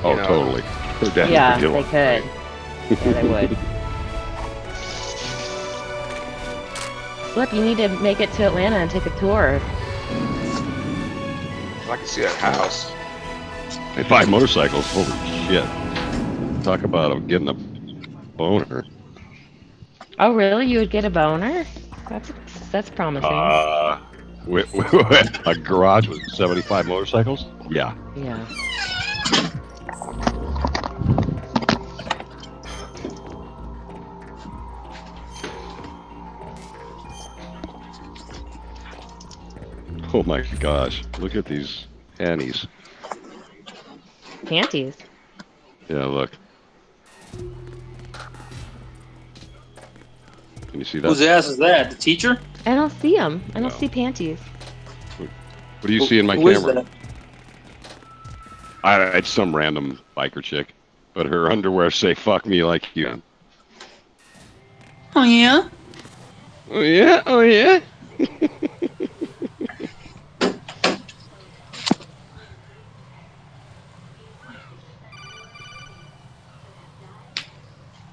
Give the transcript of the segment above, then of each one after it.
Oh, totally. Their dad Yeah, would they could. Yeah, they would. Look, you need to make it to Atlanta and take a tour. I can see that house. They 5 motorcycles. Holy shit! Talk about getting a boner. Oh, really? You would get a boner? That's promising. With a garage with 75 motorcycles? Yeah. Yeah. Oh my gosh! Look at these panties. Panties. Yeah, look. Can you see that? Whose ass is that? The teacher? I don't see them. I don't No. see panties. What do you see in my Who is camera? that? It's some random biker chick, but her underwear say "fuck me like you." Oh yeah. Oh yeah, oh yeah.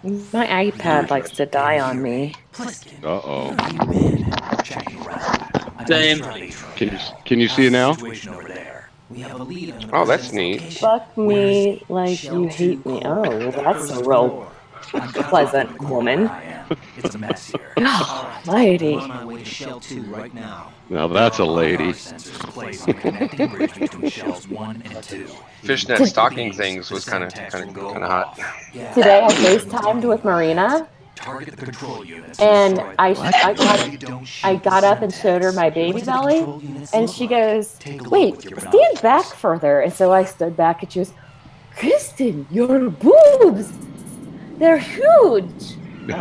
My iPad likes to die on me. Uh-oh. Same. Can you see it now? Oh, that's neat. Fuck me like you hate me. Oh, well, that's a real pleasant woman. It's a mess here. Oh, lady. I'm on my way to Shell 2 right now. Now that's a lady. Sensors in place on the connecting bridge between Shells 1 and 2. Fishnet stocking things was kind of hot. Today I FaceTimed with Marina, Target the control units. and I got up and showed her my baby belly, and she goes, "Wait, stand back further." And so I stood back, and she goes, "Kristen, your boobs, they're huge." So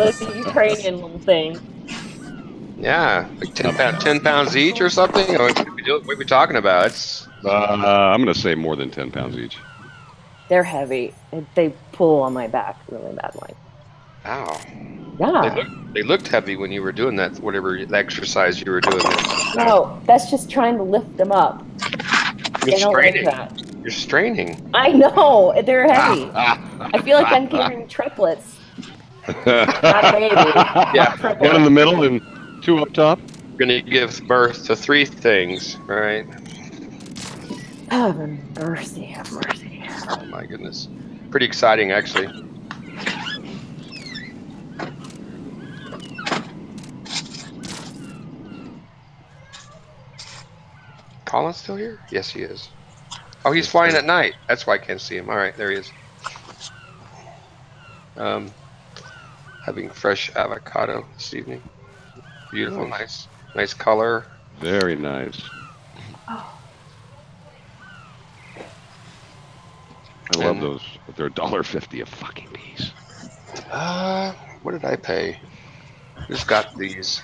it's a Ukrainian little thing. Yeah, like 10 pounds each or something. What are we talking about? It's I'm gonna say more than 10 pounds each. They're heavy. They pull on my back really badly. wow. Yeah. They looked heavy when you were doing that. Whatever exercise you were doing. No, that's just trying to lift them up. You're They don't like straining. that. You're straining. I know, they're heavy. I feel like I'm carrying triplets. Not a baby. Yeah. Triplets. One in the middle and 2 up top. You're gonna give birth to 3 things, right? Have mercy, have mercy. Oh my goodness. Pretty exciting, actually. Colin's still here? Yes, he is. Oh, he's flying at night. That's why I can't see him. All right, there he is. Having fresh avocado this evening. Beautiful, nice color. Very nice. I love those, but they're $1.50 a fucking piece. What did I pay? Just got these.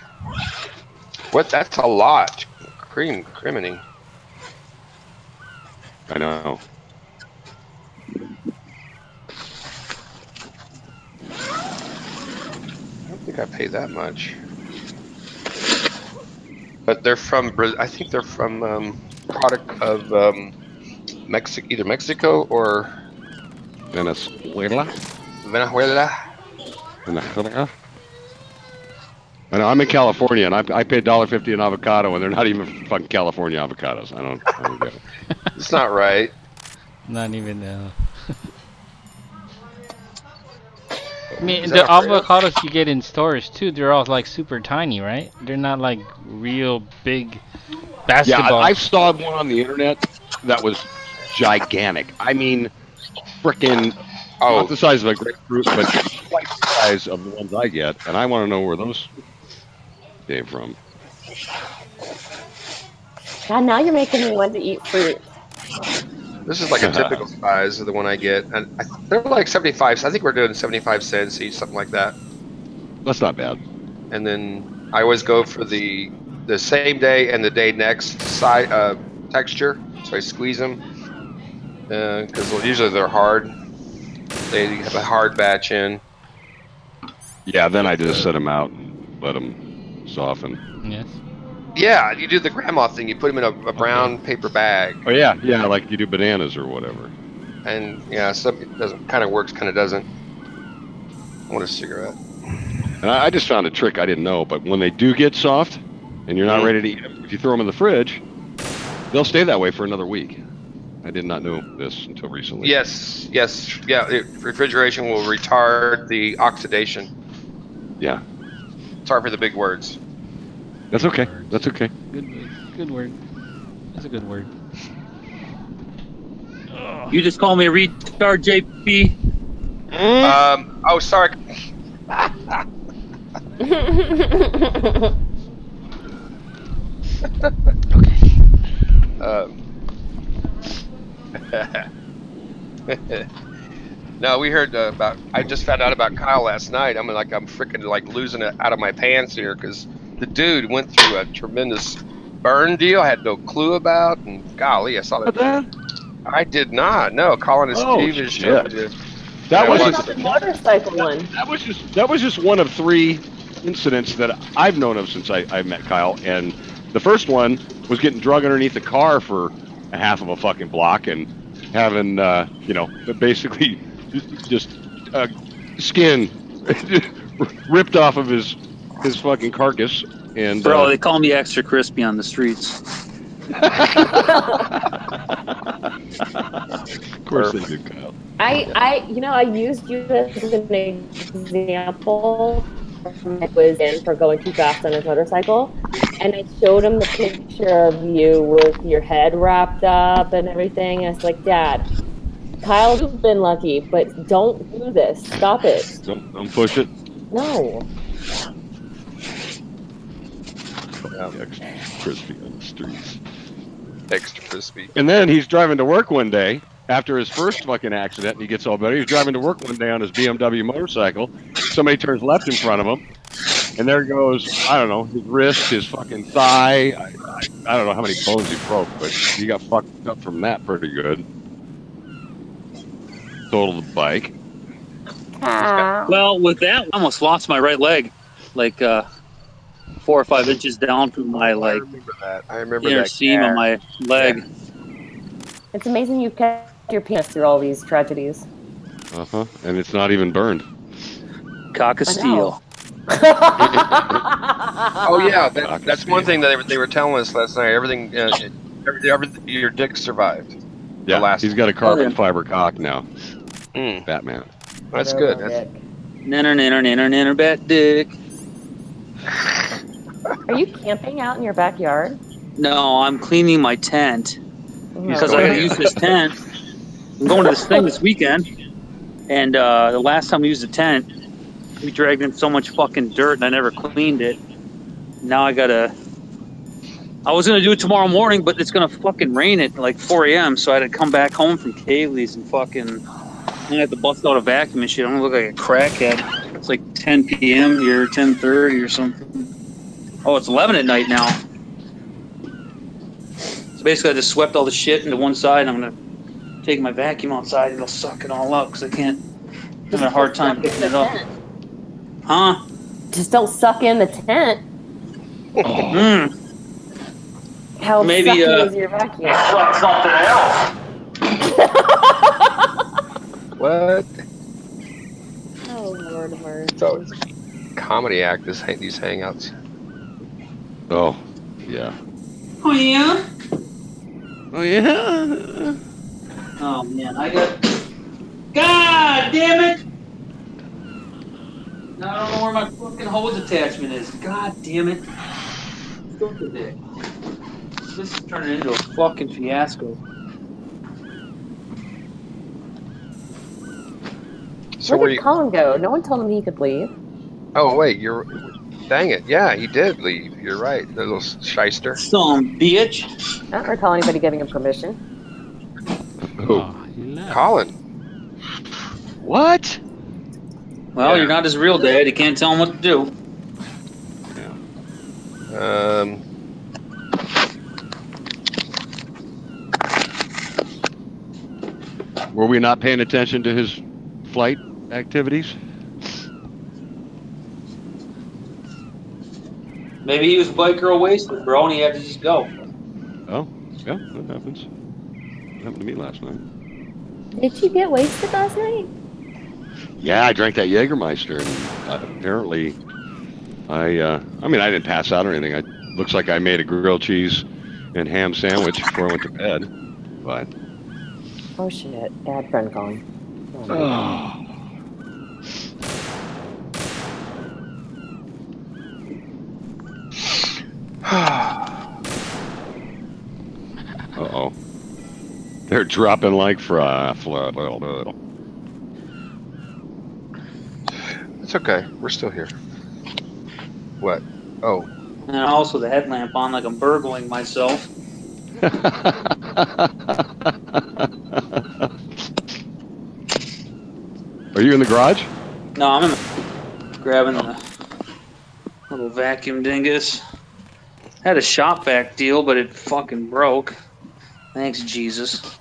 What? That's a lot. Criminy. I know. I don't think I paid that much. But they're from, I think they're from product of either Mexico or Venezuela? Venezuela. Venezuela? I know, I'm in California, and I paid $1.50 an avocado, and they're not even fucking California avocados. I don't get it. It's not right. Not even. I mean, Is the that real? avocados you get in stores too, they're all like super tiny, right? They're not like real big Yeah, basketball. I saw one on the internet that was gigantic. I mean, frickin' not the size of a grapefruit, but twice the size of the ones I get, and I want to know where those came from. God, now you're making me want to eat fruit. This is like a typical size of the one I get, and they're like 75. I think we're doing 75 cents each, something like that. That's not bad. And then I always go for the same day and the day next texture, so I squeeze them because usually they're hard. They have a hard batch in. Yeah, then I just set them out and let them soften. Yes. Yeah, you do the grandma thing. You put them in a brown paper bag, Oh yeah, yeah, like you do bananas or whatever. and yeah, some it doesn't kind of works, kind of doesn't. I want a cigarette. And I just found a trick I didn't know, but when they do get soft, and you're not ready to eat them, if you throw them in the fridge, they'll stay that way for another week. I did not know this until recently. Yes, yeah. Refrigeration will retard the oxidation. Yeah. Sorry for the big words. That's okay. That's okay. Good word. That's a good word. You just call me a retard, JP. Oh, sorry. No, we heard about. I just found out about Kyle last night. I'm freaking like losing it out of my pants here because the dude went through a tremendous burn deal I had no clue about, and golly, I saw that. I did not. No, Colin and Steve is shit. shit. That was the motorcycle one. That was just one of 3 incidents that I've known of since I met Kyle, and the first one was getting drug underneath the car for a half of a fucking block and having basically just skin ripped off of his fucking carcass. And bro, they call me extra crispy on the streets. Of course they do, Kyle. I used you as an example. I was in for going too fast on his motorcycle, and I showed him the picture of you with your head wrapped up and everything. And it's like, Dad, Kyle, you've been lucky, but don't do this. Stop it. Don't push it. No. Extra crispy on the streets. Extra crispy. And then he's driving to work one day after his first fucking accident, and he gets all better. He's driving to work one day on his BMW motorcycle. Somebody turns left in front of him, and there goes, I don't know, his wrist, his fucking thigh. I don't know how many bones he broke, but he got fucked up from that pretty good. Totaled the bike. Well, with that, I almost lost my right leg, like 4 or 5 inches down from my I remember that. I remember inner that seam of my leg. It's amazing you kept your penis through all these tragedies. And it's not even burned. Cock of steel. Oh yeah, that's one thing that they were telling us last night. Everything, your dick survived. Yeah, he's got a carbon fiber cock now. Mm. Batman. That's good. Nanner, bat dick. Are you camping out in your backyard? No, I'm cleaning my tent because Oh, I yeah. gotta use this tent. I'm going to this thing this weekend, and the last time we used the tent, we dragged in so much fucking dirt and I never cleaned it. Now I was gonna do it tomorrow morning, but it's gonna fucking rain at like 4 a.m. So I had to come back home from Kaylee's and fucking I had to bust out a vacuum and shit. I'm gonna look like a crackhead. It's like 10 p.m. here, 10:30 or something. Oh, it's 11 at night now. So basically, I just swept all the shit into one side, and I'm gonna take my vacuum outside, and it'll suck it all up because I can't. I'm having a hard time picking it up. Huh? Just don't suck in the tent. Mm. How Maybe, sucky is your vacuum? Suck something else. What? Oh, Lord of mercy. So it's a comedy act. These hangouts. Oh, yeah. Oh yeah. Oh, yeah. Oh man, I got. God damn it! Now I don't know where my fucking hose attachment is. God damn it! Look at it. This is turning into a fucking fiasco. So Where did Colin go? No one told him he could leave. Oh wait, dang it! Yeah, he did leave. You're right, the little shyster. Some bitch. I don't recall anybody giving him permission. Oh. He left. Colin. What? Well, Yeah. you're not his real dad. You can't tell him what to do. Were we not paying attention to his flight activities? Maybe he was white girl wasted, bro, and he had to just go. Oh, yeah, that happens. It happened to me last night. Did you get wasted last night? Yeah, I drank that Jägermeister, and apparently, I mean, I didn't pass out or anything. Looks like I made a grilled cheese and ham sandwich before I went to bed, but. Oh shit! Bad friend calling. Oh. Uh-oh. They're dropping like fry. It's okay. We're still here. What? Oh. And also the headlamp on like I'm burgling myself. Are you in the garage? No, I'm in the, grabbing the little vacuum dingus. Had a shop vac deal, but it fucking broke. Thanks, Jesus.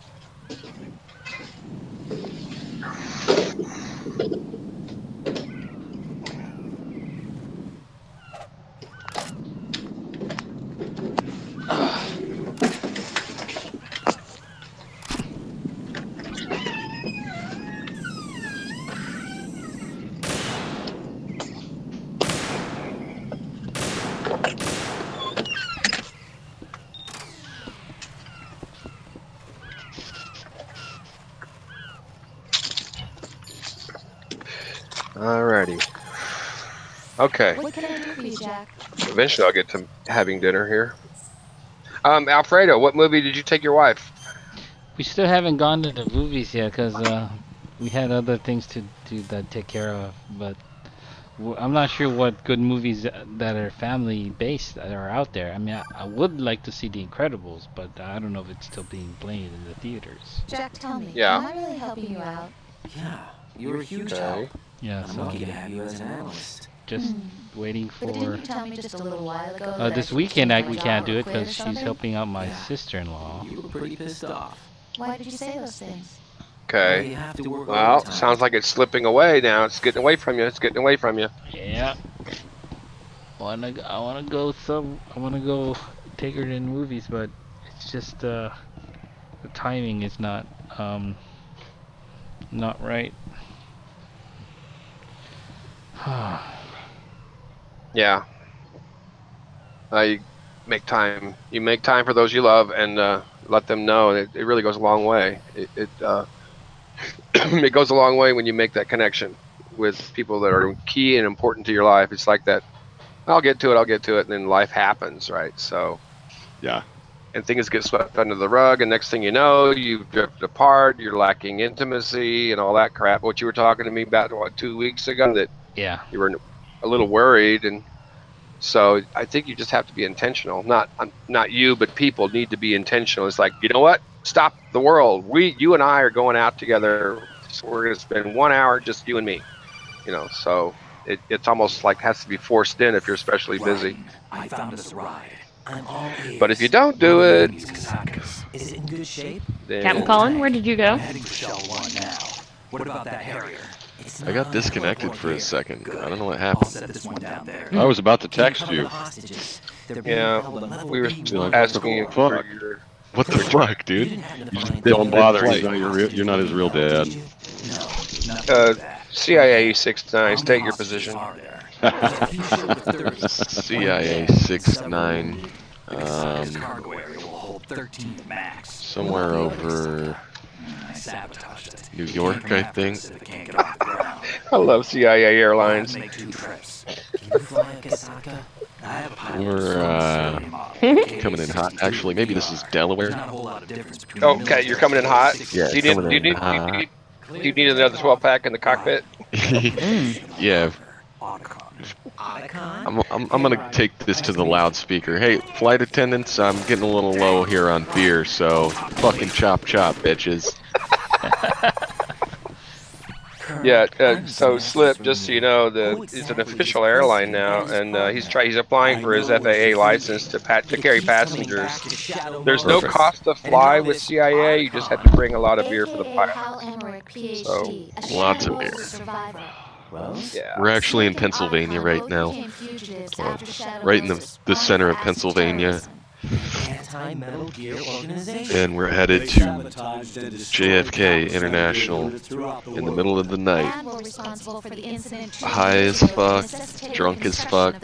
Alrighty. Okay. What can I do for you, Jack? Eventually I'll get to having dinner here. Alfredo, what movie did you take your wife? We still haven't gone to the movies yet because we had other things to take care of. But I'm not sure what good movies that are family based are out there. I mean, I would like to see The Incredibles, but I don't know if it's still being played in the theaters. Jack, tell me. Yeah. Am I really helping you out? Yeah, you're a huge help. Yeah, I'm so lucky to have you as an analyst. just waiting But didn't for. you tell me just a little while ago that This I should weekend change my we job can't do or it quit or because she's something? helping out my Yeah. sister-in-law. You were pretty pissed off. Why did you say those things? Well, Okay. you have to work Well, overtime. sounds like it's slipping away now. It's getting away from you. It's getting away from you. Yeah. I wanna go take her to the movies, but it's just the timing is not right. Yeah. You make time. You make time for those you love, and let them know. It really goes a long way. It it goes a long way when you make that connection with people that are key and important to your life. It's like that. I'll get to it. And then life happens, right? So, Yeah. and things get swept under the rug, and next thing you know, you've drifted apart. You're lacking intimacy and all that crap. What you were talking to me about 2 weeks ago, that Yeah. you were a little worried, and so I think you just have to be intentional. Not you, but people need to be intentional. It's like, you know what? Stop the world. You and I are going out together. So we're going to spend 1 hour just you and me. You know, so it's almost like has to be forced in if you're especially busy. I found us a ride. I'm all ears. But if you don't do it, Is it in good shape? then Captain Colin, where did you go? I'm heading for Shell 1 now. What about that Harrier? It's I got not disconnected unlike for a here. second. Good. I don't know what I'll happened. set this one down there. I was about to text Cover you. the hostages. They're being Yeah, held at level we were B1. asking Fuck. for your. What the fuck, You dude? didn't happen to You find just don't any bother. other He's not you're not his real dad. Did you? No, nothing Uh, like that. CIA 69, How state many your hostages position. are there? There's a few short of 30. CIA 69, This cargo area will hold 13 max. somewhere over I sabotaged it. New York, I think. Pacific can't get off the ground. I love CIA I'll have Airlines. to make 2 trips. Can you fly a Kasaka? I have a pilot We're, who's from the coming in hot. Actually, maybe this is Delaware. There's not a whole lot of difference between Okay, you're coming in hot. Yeah, Do you need, coming do you in need, hot. do you need another 12 pack in the cockpit? Yeah, Otacon? I'm gonna take this to the loudspeaker. Hey, flight attendants, I'm getting a little low here on beer, so fucking chop chop, bitches. Yeah, so Slip, just so you know, it's an official airline now, and he's applying for his FAA license to carry passengers. There's no Perfect. cost to fly with CIA. You just have to bring a lot of beer for the AKA pilot. Hal Emmerich, PhD, So, a lots of Shannon beer. Wolf survivor. Yeah. We're actually in Pennsylvania right now. Right in the center of Pennsylvania. And we're headed to JFK International in the middle of the night. High as fuck, drunk as fuck.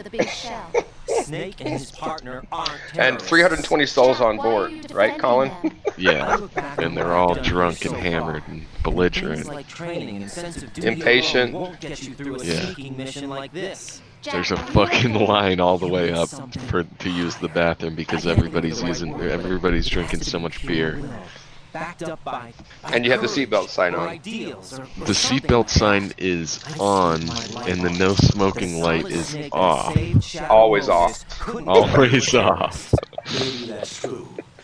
Snake and his partner aren't And 320 souls on board, right, Colin? Yeah, and they're all drunk and hammered and belligerent. Impatient. Yeah. There's a fucking line all the way up to use the bathroom because everybody's drinking so much beer. And you have the seatbelt sign on. The seatbelt sign is on, and the no smoking light is off. Always off. Always off.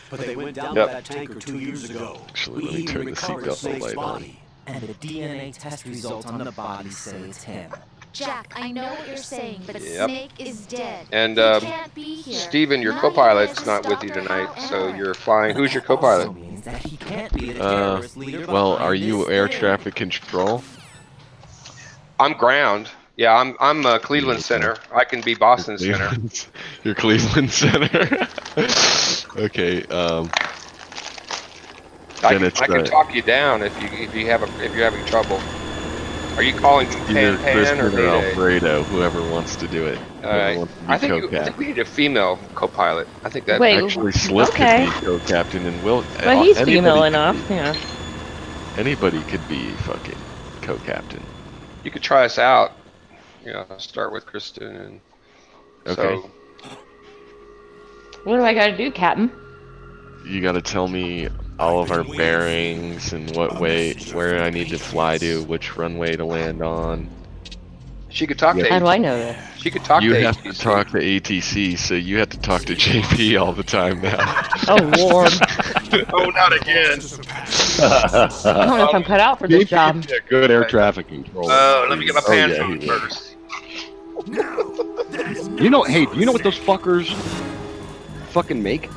But they went down that tanker 2 years ago. Actually, let me turn the seatbelt light on. And the DNA test results on the body say it's him. Jack, I know what you're saying, but Snake is dead. And Steven, your co-pilot's not with you tonight, so you're flying. Who's your co-pilot? Well, are you air traffic control? I'm ground. Yeah, I'm Cleveland Center. I can be Boston Center. You're Cleveland Center. Okay. I can talk you down if you're having trouble. Are you calling either Pan or Alfredo, whoever wants to do it. Alright. I think we need a female co-pilot. I think that actually Slip could be co-captain and will. But he's female enough, yeah. Anybody could be fucking co-captain. You could try us out. Start with Kristen and. Okay. So, what do I gotta do, Captain? You gotta tell me all of our bearings and where I need to fly to, which runway to land on. She could talk to ATC. How do I know this? She could talk to ATC. You have to talk to ATC, so you have to talk to JP all the time now. Oh, Lord. Oh, not again. I don't know if I'm cut out for this job. Yeah, good air traffic control. Oh, let me get my pants on first. You know what those fuckers fucking make?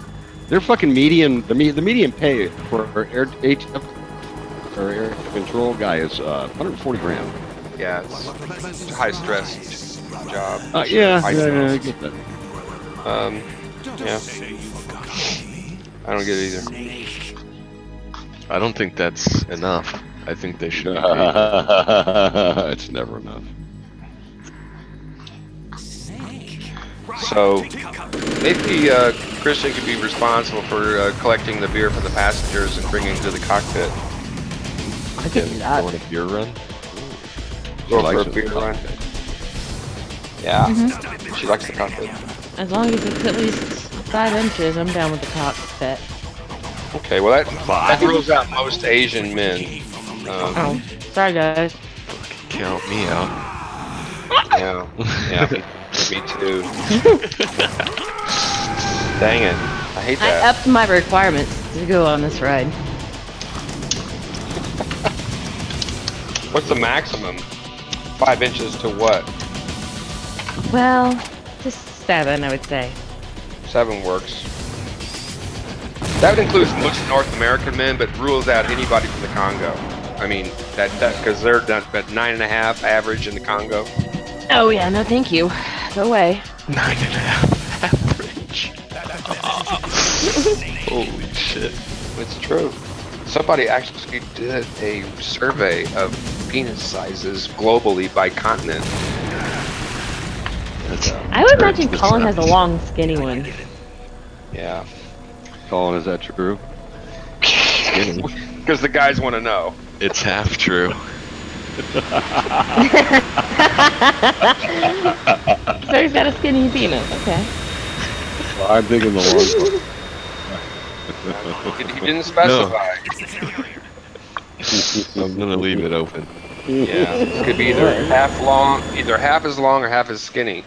They're fucking median. The median pay for air control guy is 140 grand. Yeah, it's a high stress job. Yeah, I get that. Yeah. I don't get it either. I don't think that's enough. I think they should. It's never enough. So maybe Christian could be responsible for collecting the beer from the passengers and bringing it to the cockpit. I can do that. Go on a beer run? Go for a beer run. Yeah, she likes the cockpit. As long as it's at least 5 inches, I'm down with the cockpit. Okay, well that rules out most Asian men. Oh, sorry guys. Fucking count me out. Yeah, me too. Dang it, I hate that. I upped my requirements to go on this ride. What's the maximum? 5 inches to what? Well, just 7, I would say. 7 works. That includes most North American men, but rules out anybody from the Congo. I mean, that because they're done at 9.5 average in the Congo. Oh yeah, no thank you. Go away. 9.5 average. Holy shit. It's true. Somebody actually did a survey of penis sizes globally by continent. I would imagine Colin has a long, skinny one. Yeah. Colin, is that true? Skinny. Because the guys want to know. It's half true. So he's got a skinny penis, okay. Well, I'm thinking the long He didn't specify. I'm gonna leave it open. Yeah, it could be either half long, either half as long or half as skinny.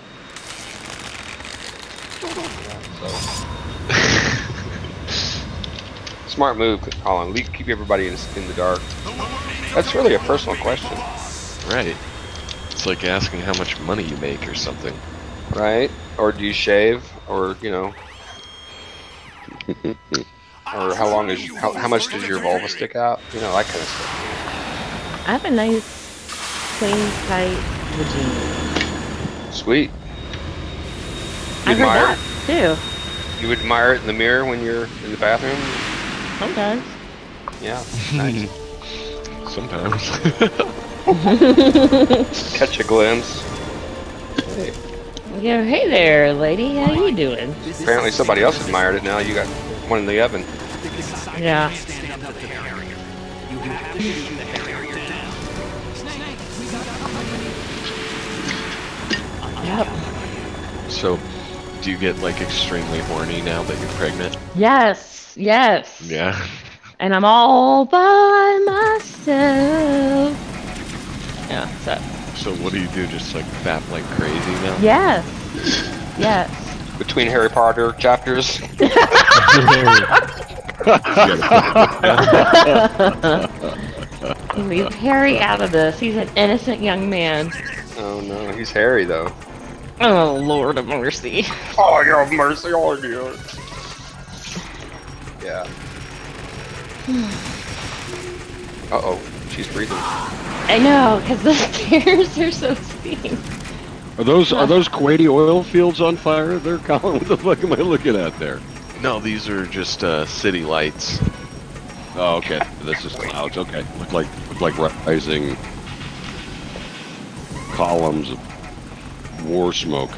Smart move, Colin. Keep everybody in the dark. That's really a personal question. Right. It's like asking how much money you make or something. Right? Or do you shave? Or, you know... or how long is... How much does your vulva stick out? You know, that kind of stuff. I have a nice clean, tight vagina. Sweet. I heard that too. You admire it in the mirror when you're in the bathroom? Sometimes. Yeah. Nice. Sometimes. Catch a glimpse. Yeah, hey there, lady. How you doing? Apparently somebody else admired it now. You got one in the oven. Yeah. Yep. So, do you get like extremely horny now that you're pregnant? Yes. Yes. Yeah. And I'm all by myself. Yeah. So what do you do? Just like fap like crazy now? Yes. Yes. Between Harry Potter chapters. Leave Harry out of this. He's an innocent young man. Oh no, he's Harry though. Oh, Lord of mercy. Oh, you have mercy on you. Yeah. Uh-oh, she's breathing. I know, because the stairs are so steep. Are those Kuwaiti oil fields on fire there, Colin? What the fuck am I looking at there? No, these are just city lights. Oh, okay. This is clouds. Okay, look like rising columns of war smoke.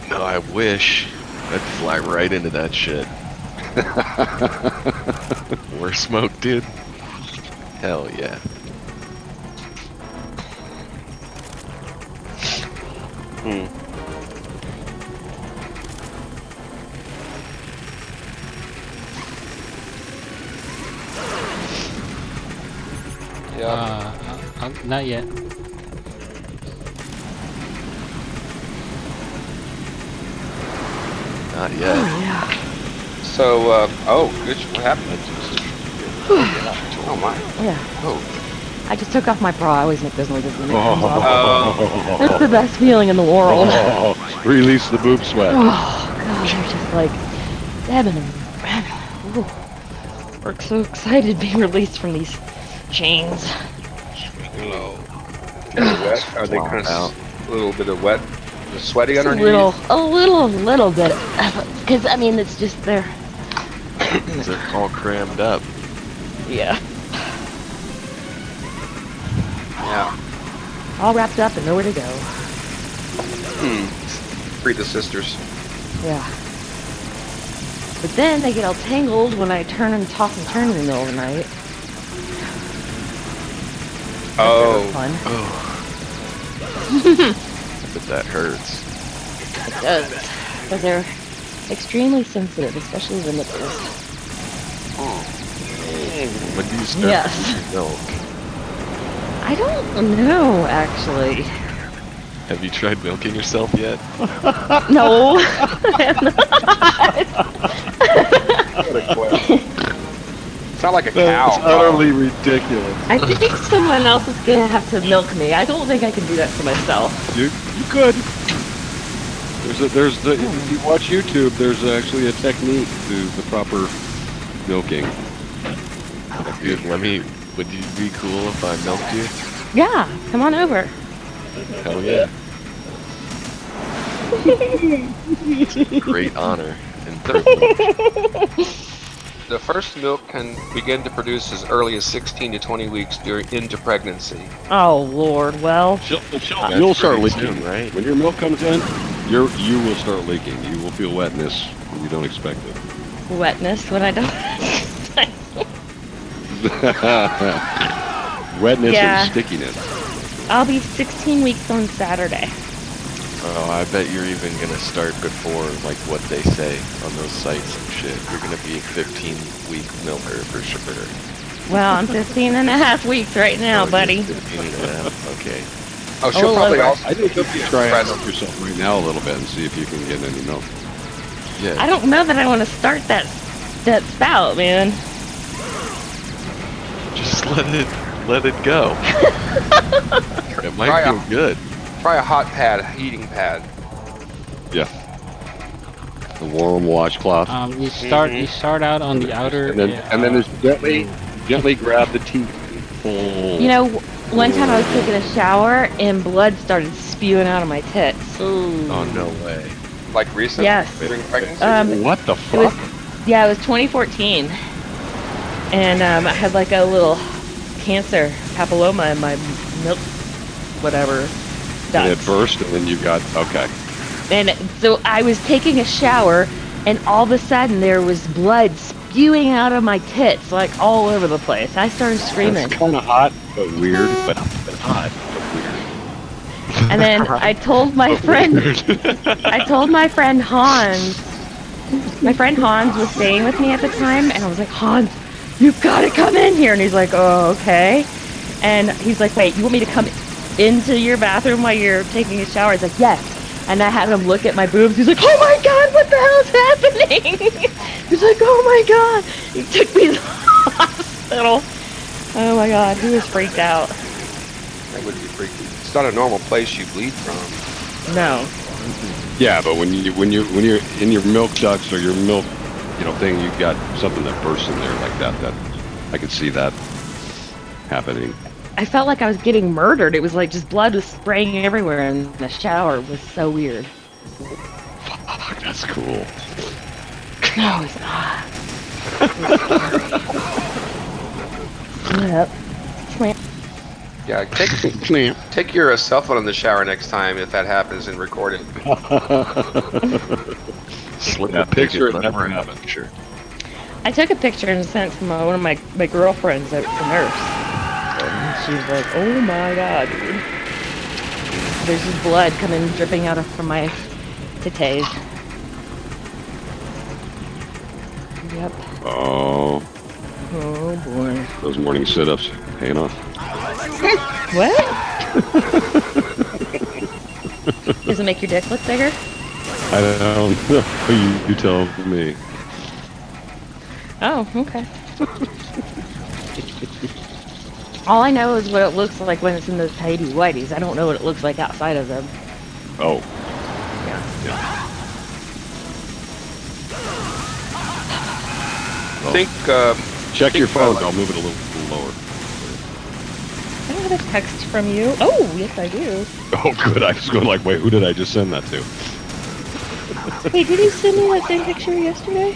No, I wish. I'd fly right into that shit. War smoke, dude. Hell yeah. Not yet. Not yet. Oh, yeah. So, good. What happened? Oh my. Yeah. Oh. I just took off my bra. I always make those noises when it comes off. Oh. That's the best feeling in the world. Oh, release the boob sweat. Oh, God, you're just like, Devin and ooh, we're so excited to be released from these chains. Oh. Wet? Are they kind of a little bit of wet? Sweaty underneath? A little bit. Because, I mean, it's just there. They're all crammed up. Yeah. Yeah. All wrapped up and nowhere to go. Free the sisters. Yeah. But then they get all tangled when I turn and toss and turn in the middle of the night. Oh. Fun. But that hurts. It does. But they're extremely sensitive, especially the nipples. When do you start drinking milk? I don't know, actually. Have you tried milking yourself yet? No, I have not. It's not like a cow. That's utterly ridiculous. I think someone else is gonna have to milk me. I don't think I can do that for myself. You could. If you watch YouTube, there's actually a technique to the proper milking. Dude, would you be cool if I milked you? Yeah, come on over. Hell yeah. It's a great honor and privilege. The first milk can begin to produce as early as 16 to 20 weeks into pregnancy. Oh Lord, well. You'll start leaking, soon, right? When your milk comes in, you will start leaking. You will feel wetness when you don't expect it. Wetness when I don't. Wetness Yeah. and stickiness. I'll be 16 weeks on Saturday. Oh, I bet you're even gonna start before like what they say on those sites and shit. You're gonna be a 15-week milker for sure. Well, I'm 15 and a half weeks right now, Oh, buddy. you're 15 and a half. Okay. Oh, she'll probably also. I think you'll try Press- out yourself right now a little bit and see if you can get any milk. Yeah. I don't know that I want to start that spout, man. Just let it go. It might Try feel a- good. Try a hot pad, a heating pad. Yeah. The warm washcloth. You start out on the outer. And then just gently grab the teeth. You know, one time I was taking a shower and blood started spewing out of my tits. Oh, no way. Like recent? Yes. During pregnancy? What the It fuck? was 2014. And I had like a little cancer papilloma in my milk, whatever. And it ducts. burst, and then you got okay. And so I was taking a shower, and all of a sudden there was blood spewing out of my tits, like all over the place. I started screaming. It's kind of hot, but weird. But hot, but weird. And then I told my friend, Hans. My friend Hans was staying with me at the time, and I was like, Hans, you've got to come in here. And he's like, oh, okay. And he's like, wait, you want me to come into your bathroom while you're taking a shower? I was like, yes. And I had him look at my boobs. He's like, oh my God, what the hell's happening? He's like, oh my God. He took me to the hospital. Oh my God, he was freaked out. That would be freaky. It's not a normal place you bleed from. No. Yeah, but when you're in your milk ducts or your milk, thing, you got something that bursts in there like that. That I could see that happening. I felt like I was getting murdered. It was like just blood was spraying everywhere in the shower. It was so weird. Fuck, that's cool. No, it's not. Yep. Yeah, take your cell phone in the shower next time if that happens and record it. Slip a picture, it it never never happened. Sure. I took a picture and sent to one of my girlfriends that's a nurse. And she was like, oh my God, dude. There's just blood coming dripping out from my titties. Yep. Oh. Oh boy. Those morning sit-ups paying off. What? Does it make your dick look bigger? I don't know. You tell me. Oh, okay. All I know is what it looks like when it's in those tidy whities. I don't know what it looks like outside of them. Oh. Yeah. I think, check your phone. I'll move it a little lower. I don't have a text from you. Oh, yes I do. Oh, good. I was going like, wait, who did I just send that to? Hey, did you send me that same picture yesterday?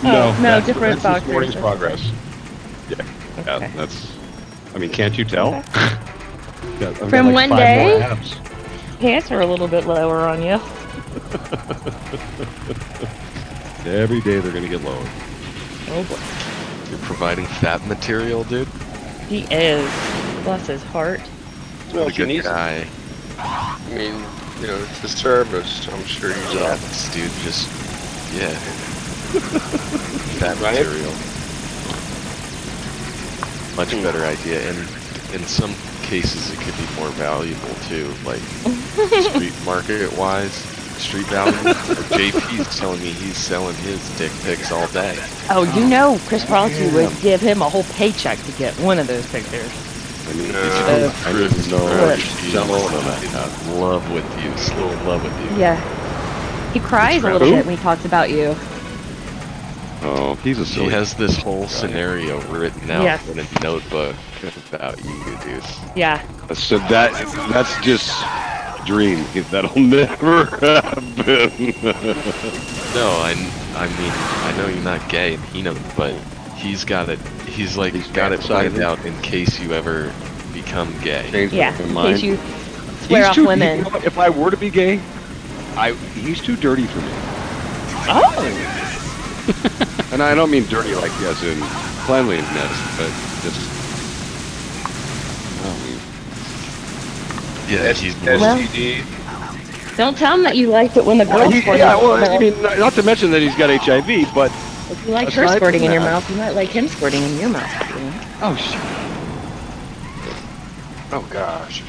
No, no, different that's this boxers. morning's progress. Yeah, Okay. that's. I mean, can't you tell? Okay. Yeah, I've got From like one 5 more day? abs. Pants are a little bit lower on you. Every day they're gonna get lower. Oh boy. You're providing fat material, dude. He is. Bless his heart. well, What a good needs it. guy. I mean, it's a service. I'm sure he's Yes, dude, just, yeah. Fat Right? material. Much better idea, and in some cases it could be more valuable too, like street market wise, street value. JP's telling me he's selling his dick pics all day. Oh, Chris Bronte would give him a whole paycheck to get one of those pictures. I mean, No, I need to know Chris, he's selling of that. in love with you, still in love with you. Yeah. He cries a little Who? bit when he talks about you. Oh, he's a He silly. has this whole scenario written out Yes. in a notebook about you, dude. Yeah. So that's just a dream. That'll never happen. No, I mean, I know you're not gay, and he knows, but he's got it. He's got it fantasizing. planned out in case you ever become gay. Change Yeah. my In mind. case you swear off too, women. you know what, if I were to be gay, he's too dirty for me. Oh! And I don't mean dirty like as in cleanliness, but just. Yeah, he's STD. Don't tell him that you liked it when the girl squirted. I mean, not to mention that he's got HIV, but. If you like her aside squirting from in your that- mouth, you might like him squirting in your mouth. You know? Oh, shit. Oh gosh.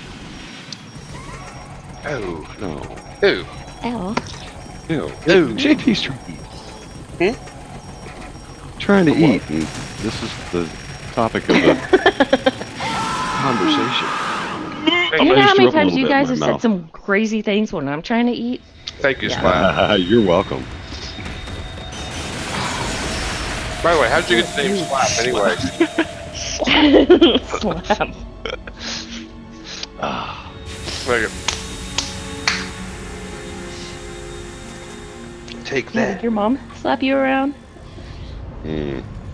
Oh No. Ew. Ow. Ew. JP's trying to eat. Trying to eat, and this is the topic of the conversation. You know how many times you guys have said some crazy things when I'm trying to eat? Thank you, Yeah. Splat. You're welcome. By the way, how'd you get the name Slap anyway? Slap. Take Did that. your mom slap you around?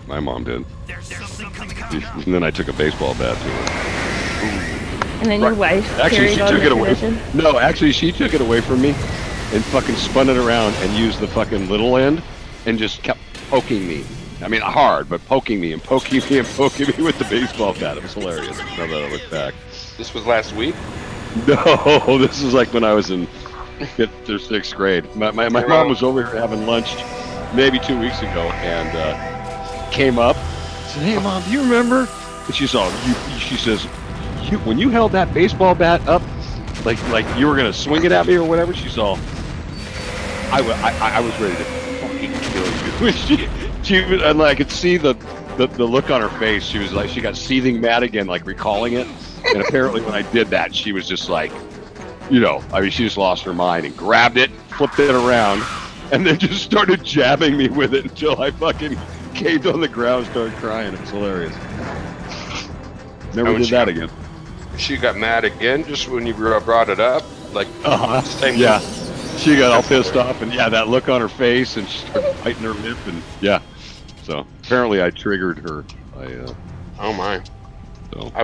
My mom did. And then I took a baseball bat to her. And then your wife Actually, carried she on took the it away. tradition? No, actually, she took it away from me and fucking spun it around and used the fucking little end and just kept poking me. I mean, hard, but poking me and poking me and poking me with the baseball bat. It was hilarious. Now that I look back. This was last week? No, this is like when I was in 5th or 6th grade. My mom was over here having lunch maybe 2 weeks ago and came up and said, "Hey, Mom, do you remember?" And she saw, she says, when you held that baseball bat up, like you were going to swing it at me or whatever, she saw, I was ready to fucking kill you. she and I could see the look on her face. She was like, she got seething mad again, like recalling it. And apparently when I did that, she was just like, you know, I mean, she just lost her mind and grabbed it, flipped it around, and then just started jabbing me with it until I fucking caved on the ground, started crying. It was hilarious. Never did that again. She got mad again just when you brought it up? Like, same yeah. She got all pissed off, and yeah, that look on her face, and she started biting her lip, and yeah. So apparently I triggered her. Oh my. So I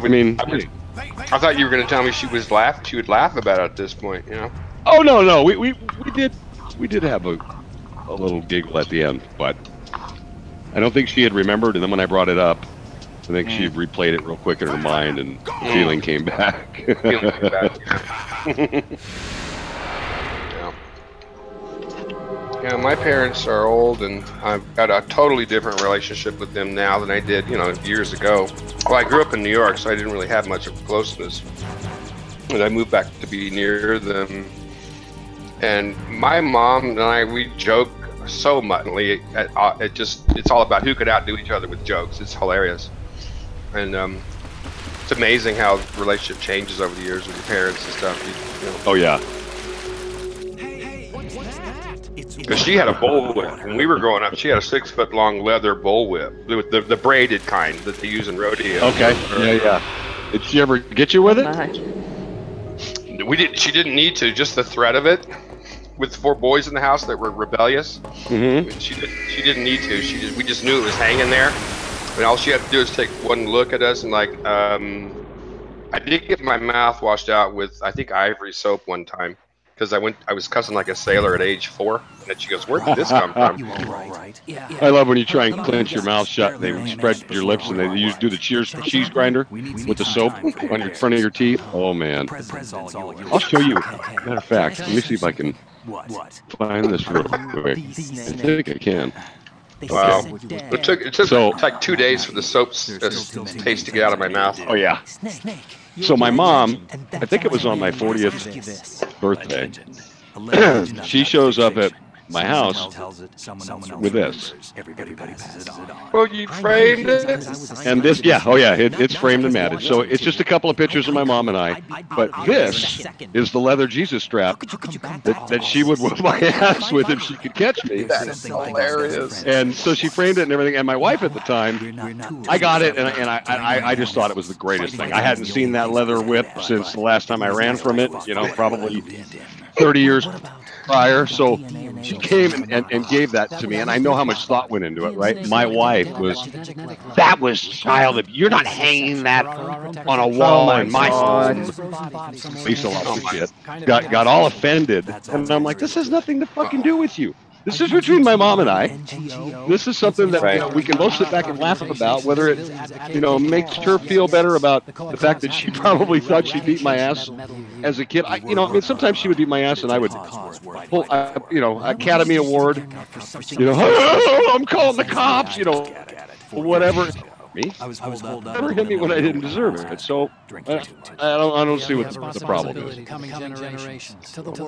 thought you were going to tell me she would laugh about it at this point, you know? Oh no, we did have a little giggle at the end, but I don't think she had remembered. And then when I brought it up, I think she replayed it real quick in her mind, and feeling came back. Yeah, my parents are old, and I've got a totally different relationship with them now than I did, you know, years ago. Well, I grew up in New York, so I didn't really have much of closeness. And I moved back to be near them. And my mom and I, we joke so muchly. It's all about who could outdo each other with jokes. It's hilarious. And it's amazing how the relationship changes over the years with your parents and stuff. You know. Oh, yeah. Because she had a bullwhip. When we were growing up, she had a 6-foot-long leather bullwhip, with the braided kind that they use in rodeo. Okay. Yeah. Did she ever get you with it? She didn't need to. Just the threat of it, with 4 boys in the house that were rebellious. Mm-hmm. She didn't need to. We just knew it was hanging there, and all she had to do is take one look at us and like. I did get my mouth washed out with, I think, Ivory soap one time. Because I was cussing like a sailor at age 4, and then she goes, "Where did this come from?" I love when you try and clench your mouth shut. And they spread your lips, and they do the cheese grinder with the soap on your front of your teeth. Oh man! I'll show you. Matter of fact, let me see if I can find this real quick. I think I can. Wow! It took like 2 days for the soap taste to get out of my mouth. Oh yeah. So my mom, I think it was on my 40th birthday, she shows up at my house with this. Well, you framed it? And this, it's framed and matted. So it's just a couple of pictures of my mom and I. But this is the leather Jesus strap that she would whip my ass with if she could catch me. That's hilarious. And so she framed it and everything. And my wife at the time, I got it, and I just thought it was the greatest thing. I hadn't seen that leather whip since the last time I ran from it, you know, probably 30 years prior. So she came and gave that to me, and I know how much thought went into it, right? My wife that was child. You're not hanging that on a wall in my home. Lisa lost her shit. Got all offended, and I'm like, this has nothing to fucking do with you. This is between my mom and I. This is something that you know, we can both sit back and laugh about, whether it, you know, makes her feel better about the fact that she probably thought she beat my ass as a kid. I mean, sometimes she would beat my ass and I would pull, Academy Award, you know, oh, I'm calling the cops, you know, whatever. Me? Never hit me when I didn't deserve it. So I don't see what the problem is.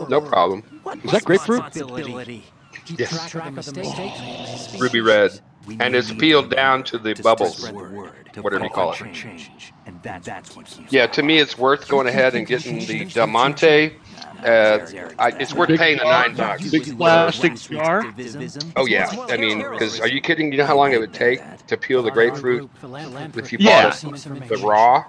No problem. Is that grapefruit? Yes. Ruby red. And it's peeled down to the bubbles, whatever you call it. Yeah, to me it's worth going ahead and getting the Del Monte It's worth paying the $9. Big plastic jar. Oh yeah, I mean, because are you kidding? You know how long it would take to peel the grapefruit if you bought it the raw?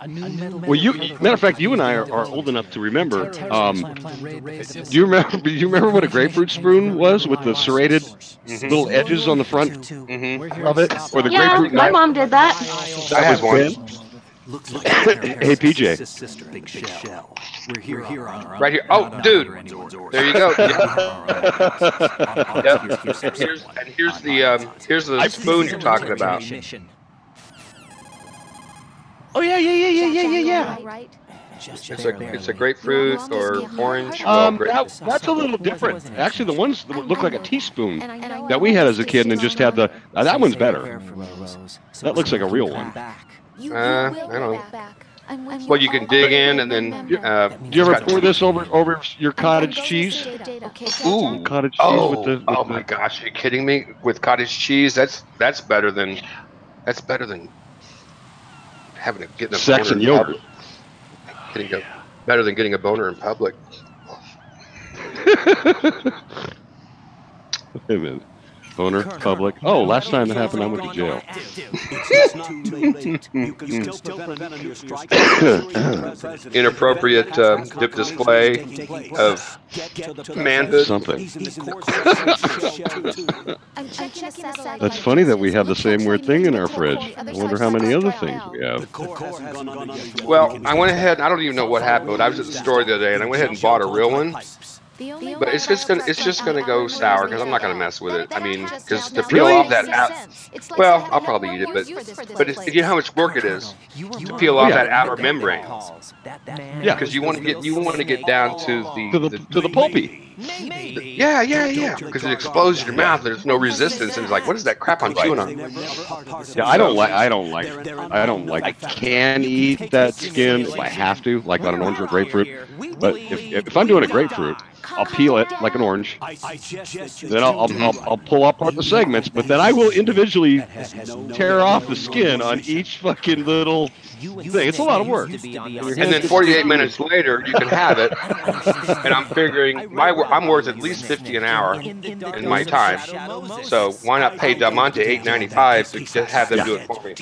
Well, matter of fact, you and I are old enough to remember. Do you remember what a grapefruit spoon was with the serrated little edges on the front of it, or the grapefruit my knife? mom did that. That was one. Hey, PJ. Right here. Oh, dude. There you go. Yep. Here's the spoon you're talking about. Oh yeah. Right. It's a grapefruit or orange. That's a little different. Actually, the ones that look like a teaspoon that we had as a kid and just had that one's better. That looks like a real one. I don't know. Well, you can dig in and then. Do you ever pour this over your cottage cheese? Ooh, cottage cheese with the. Oh my gosh, are you kidding me? With cottage cheese, that's better than getting a sex and yogurt. Better than getting a boner in public. Wait a minute. Boner, public. Oh, last time that happened, I went to jail. Inappropriate display of manhood. Something. That's funny that we have the same weird thing in our fridge. I wonder how many other things we have. Well, I went ahead. I don't even know what happened. But I was at the store the other day, and I went ahead and bought a real one. But it's just gonna go sour because I'm not gonna mess with it. I mean, because to peel off that well, I'll probably eat it, but you know how much work it is to peel off that outer membrane. Yeah, because you want to get down to the pulpy. Yeah. Because it explodes in your mouth. There's no resistance, and it's like, what is that crap I'm chewing on? Yeah, I don't like. I can eat that skin if I have to, like on an orange or grapefruit. But if I'm doing a grapefruit, I'll peel it like an orange. Then I'll pull apart the segments, but then I will individually tear off the skin on each fucking little thing. It's a lot of work. And then 48 minutes later, you can have it. And I'm figuring I'm worth at least $50 an hour in my time. So why not pay Del Monte $8.95 to have them do it for me?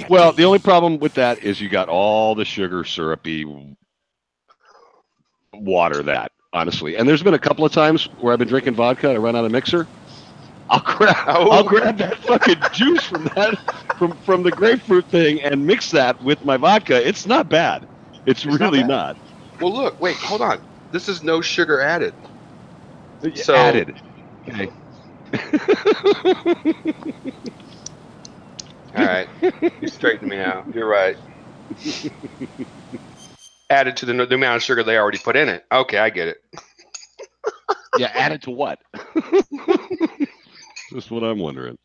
Well, the only problem with that is you got all the sugar syrupy water that. Honestly, and there's been a couple of times where I've been drinking vodka, I run out of mixer. I'll grab that fucking juice from the grapefruit thing and mix that with my vodka. It's not bad. It's really not. Well, look, wait, hold on. This is no sugar added. So, added. Okay. All right, you straighten me out. You're right. Added to the amount of sugar they already put in it. Okay, I get it. Yeah, added to what? That's what I'm wondering.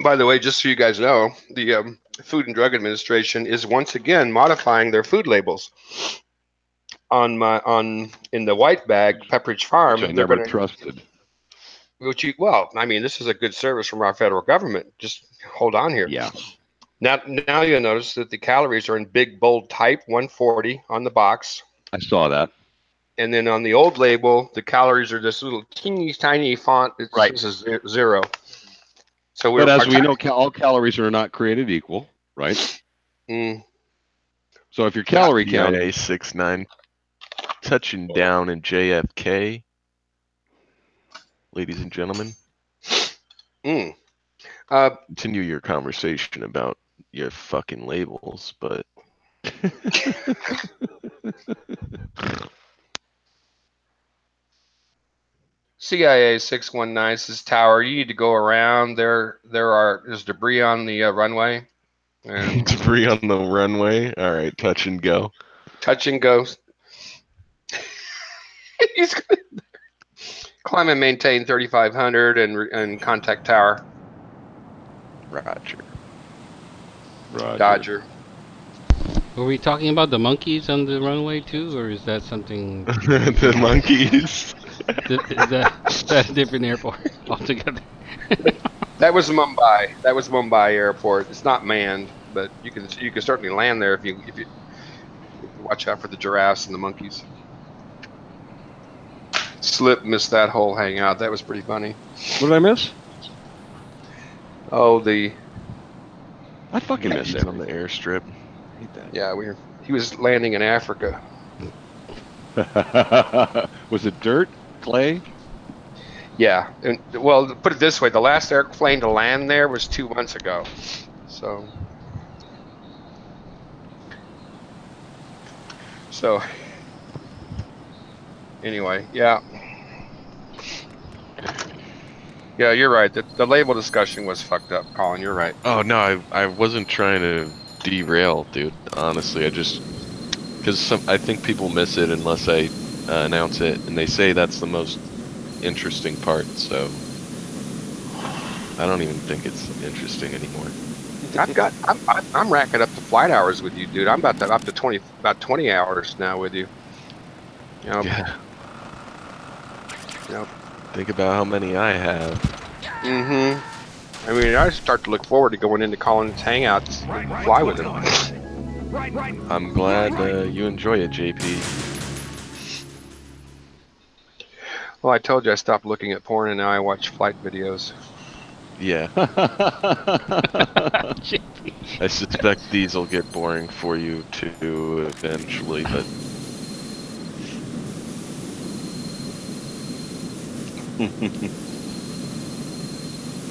By the way, just so you guys know, the Food and Drug Administration is once again modifying their food labels. In the white bag, Pepperidge Farm. Which I never trusted. Well, I mean, this is a good service from our federal government. Just hold on here. Yeah. Now you'll notice that the calories are in big, bold type, 140 on the box. I saw that. And then on the old label, the calories are this little teeny tiny font. It says 0. So but as we know, all calories are not created equal, right? So if your calorie count A69 touching down in JFK, ladies and gentlemen, continue your conversation about your fucking labels, but CIA 619 says, Tower, you need to go around. There's debris on the runway. And debris on the runway. All right, touch and go. Touch and go. He's gonna climb and maintain 3500 and contact Tower. Roger. Dodger. Were we talking about the monkeys on the runway too, or is that something? The monkeys. Is that a different airport altogether? That was Mumbai. That was Mumbai Airport. It's not manned, but you can certainly land there if you watch out for the giraffes and the monkeys. Slip missed that whole hangout. That was pretty funny. What did I miss? Oh, I fucking missed it. on the airstrip. Hate that. yeah, he was landing in Africa. Was it dirt? Clay? Yeah, and, well, put it this way: the last airplane to land there was 2 months ago. So anyway, yeah, you're right. The label discussion was fucked up, Colin. You're right. Oh no, I wasn't trying to derail, dude. Honestly, because I think people miss it unless I announce it, and they say that's the most interesting part. So I don't even think it's interesting anymore. I'm racking up the flight hours with you, dude. I'm about 20 hours now with you. Yeah. Think about how many I have. Mm-hmm. I mean, I start to look forward to going into Colin's hangouts and fly with him. I'm glad you enjoy it, JP. Well, I told you I stopped looking at porn and now I watch flight videos. Yeah. I suspect these will get boring for you too eventually, but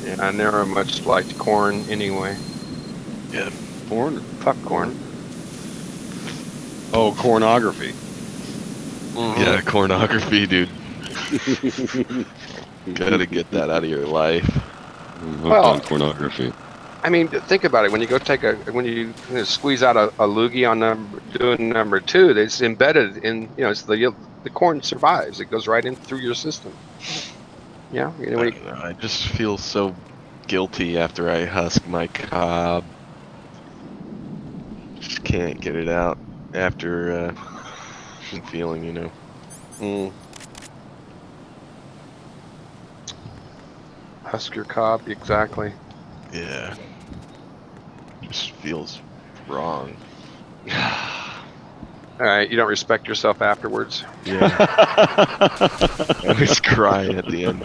yeah, I never much liked corn anyway. yeah. Porn? Fuck corn. Oh, cornography. Yeah, pornography, dude. Gotta get that out of your life. Well, on pornography. I mean, think about it. When you go when you squeeze out a loogie on doing number 2, it's embedded in, it's the corn survives. It goes right in through your system. Yeah. I just feel so guilty after I husk my cob. Just can't get it out after feeling, Husk your cob, exactly. Yeah. Just feels wrong. All right, you don't respect yourself afterwards. Yeah. I always cry at the end.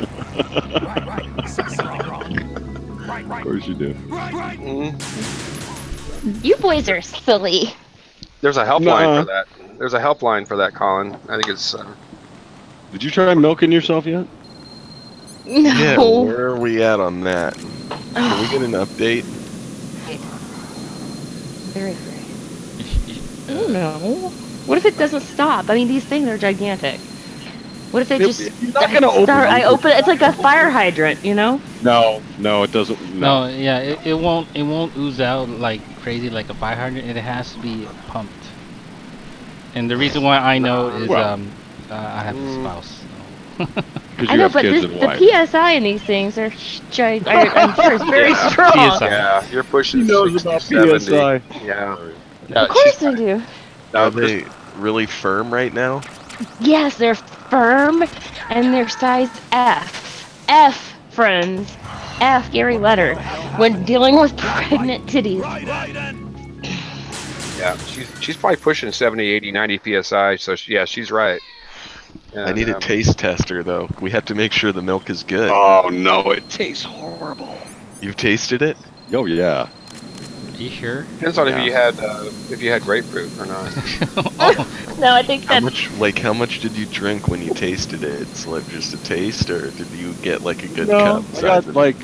Of course you do. You boys are silly. There's a helpline for that. There's a helpline for that, Colin. I think it's. Did you try milking yourself yet? No. Yeah, where are we at on that? Can we get an update? Very great. I don't know. What if it doesn't stop? I mean, these things are gigantic. What if they just not gonna open start? it. I open it. It's like a fire hydrant, No, it doesn't. No, yeah, it won't ooze out like crazy like a fire hydrant. It has to be pumped. And the reason why I know is I have a spouse. I know, but the PSI in these things are giant. I'm sure it's very strong. PSI. Yeah, you're pushing. He knows about 70. PSI. Yeah. Of course I do. Are they really firm right now? Yes, they're firm and they're size F. F, friends. F, Gary Letter. When dealing with pregnant titties. Yeah, she's probably pushing 70, 80, 90 PSI, so she's right. I need a taste tester, though. We have to make sure the milk is good. Oh, no, it tastes horrible. You've tasted it? Oh, yeah. Are you sure? Depends on if you had grapefruit or not. No, I think How that's... much did you drink when you tasted it? It's like just a taste, or did you get like a good No, cup? I got like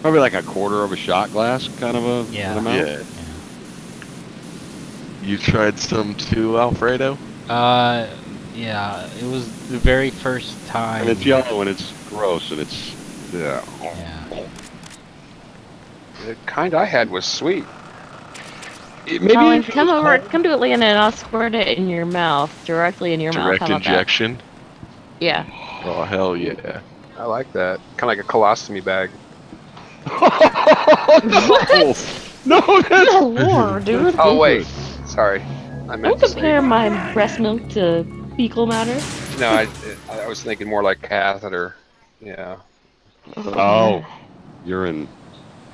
probably like a quarter of a shot glass, kind of a Yeah. an amount. Yeah. You tried some too, Alfredo? Yeah, it was the very first time. And it's yellow and it's gross and it's Yeah. The kind I had was sweet. Maybe Colin, come to Atlanta and I'll squirt it in your mouth, directly in your mouth. Direct How about that? injection? Yeah. Oh, hell yeah. I like that. Kind of like a colostomy bag. No, that's Lord, dude. Oh wait, sorry. I meant Don't to say. compare my breast milk to fecal matter. No, I was thinking more like catheter. Yeah. Oh, urine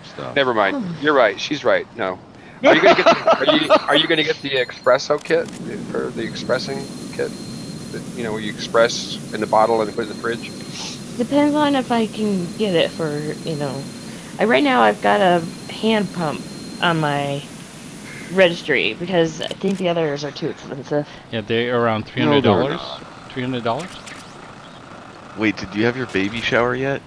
stuff. Never mind. You're right. She's right. No, Are you gonna get are you gonna get the espresso kit for the expressing kit? You know, where you express in the bottle and put it in the fridge. Depends on if I can get it for, right now I've got a hand pump on my registry because I think the others are too expensive. Yeah, they're around $300. $300. Wait, did you have your baby shower yet?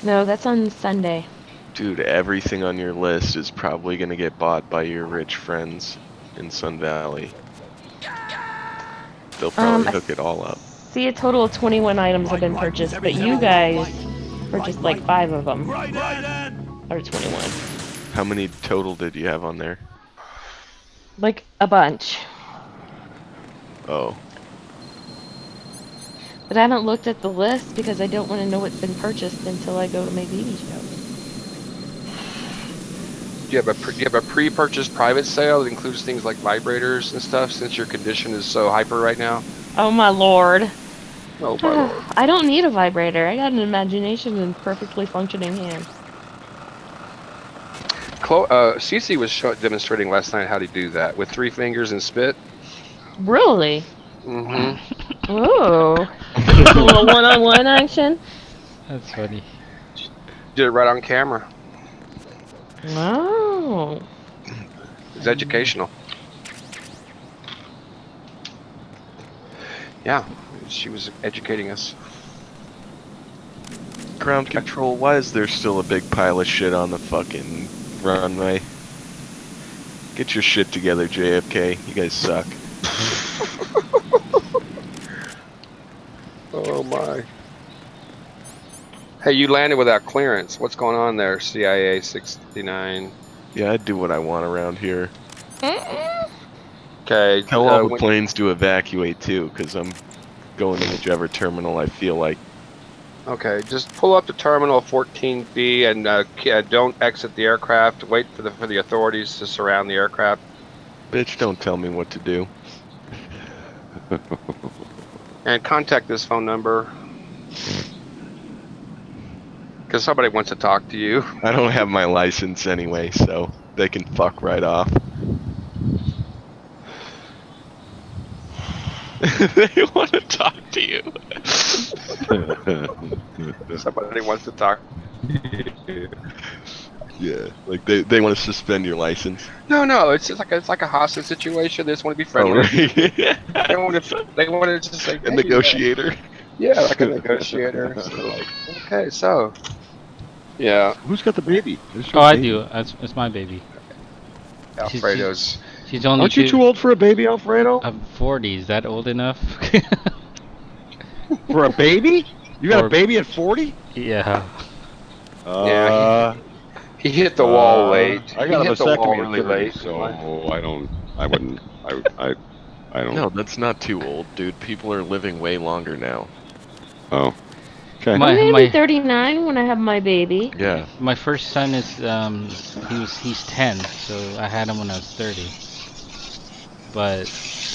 No, that's on Sunday. Dude, everything on your list is probably gonna get bought by your rich friends in Sun Valley. They'll probably hook it all up. See, a total of 21 items have been purchased, but you guys purchased like 5 of them. Or 21. How many total did you have on there? Like a bunch. Oh. But I haven't looked at the list because I don't want to know what's been purchased until I go to my baby shower. Do you have a pre-purchase private sale that includes things like vibrators and stuff, since your condition is so hyper right now? Oh my lord. Oh my lord. I don't need a vibrator. I got an imagination and perfectly functioning hand. Cece was demonstrating last night how to do that with 3 fingers and spit. Really? Mm-hmm. Ooh. A little one-on-one action? That's funny. Did it right on camera. Wow. It's educational. Yeah, she was educating us. Ground control, why is there still a big pile of shit on the fucking runway? Get your shit together, JFK. You guys suck. Oh my. Hey, you landed without clearance. What's going on there, CIA 69? Yeah, I do what I want around here. Okay. Tell all the planes to evacuate too, because I'm going to whichever terminal I feel like. Okay, just pull up to Terminal 14B and don't exit the aircraft. Wait for the authorities to surround the aircraft. Bitch, don't tell me what to do. And contact this phone number. Because somebody wants to talk to you. I don't have my license anyway, so they can fuck right off. They want to talk to you. Somebody wants to talk to you. Yeah, like they want to suspend your license. No, it's like a hostage situation. They just want to be friendly. Oh, right. they want to just say a negotiator. Yeah, like a negotiator. So like, okay, so yeah. Who's got the baby? Oh, I do. It's my baby. Alfredo's. She's only. Aren't you too old for a baby, Alfredo? I'm 40. Is that old enough? For a baby? You got a baby at 40? Yeah. Yeah. He hit the wall late. I got a vasectomy really late, so I don't. No, that's not too old, dude. People are living way longer now. Oh. Okay. I'm gonna be 39 when I have my baby. Yeah. My first son is he's 10, so I had him when I was 30. But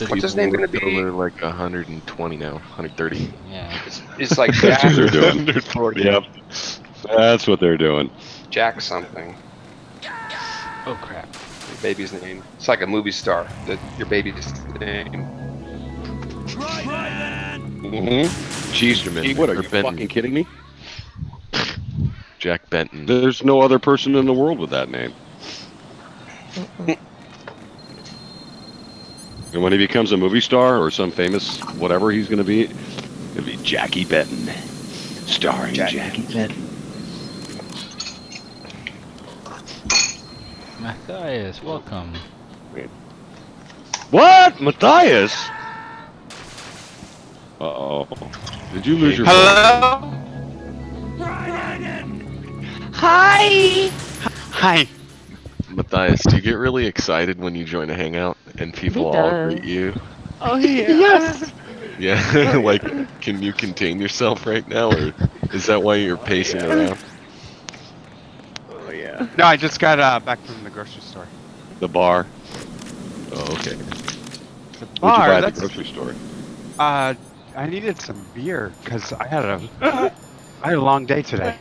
what's his name gonna be? They're like 120 now, 130. Yeah. It's like That's what they're doing. 140. Yep. That's what they're doing. Jack something. Oh crap. Your baby's name. It's like a movie star. Your baby's name. Jeez, what are you fucking kidding me? Jack Benton. There's no other person in the world with that name. And when he becomes a movie star or some famous whatever he's going to be, it'll be Jackie Benton, starring Jackie Benton. Matthias, welcome. What, Matthias? Uh-oh. Did you lose your Hello? Hi! Hi. Matthias, do you get really excited when you join a hangout and people all greet you? Oh, yeah. Yes! Yeah, like, can you contain yourself right now, or is that why you're pacing around? Oh, yeah. No, I just got back from the grocery store. The bar. Oh, okay. The bar? What'd you buy at the grocery store? I needed some beer, because I had a long day today.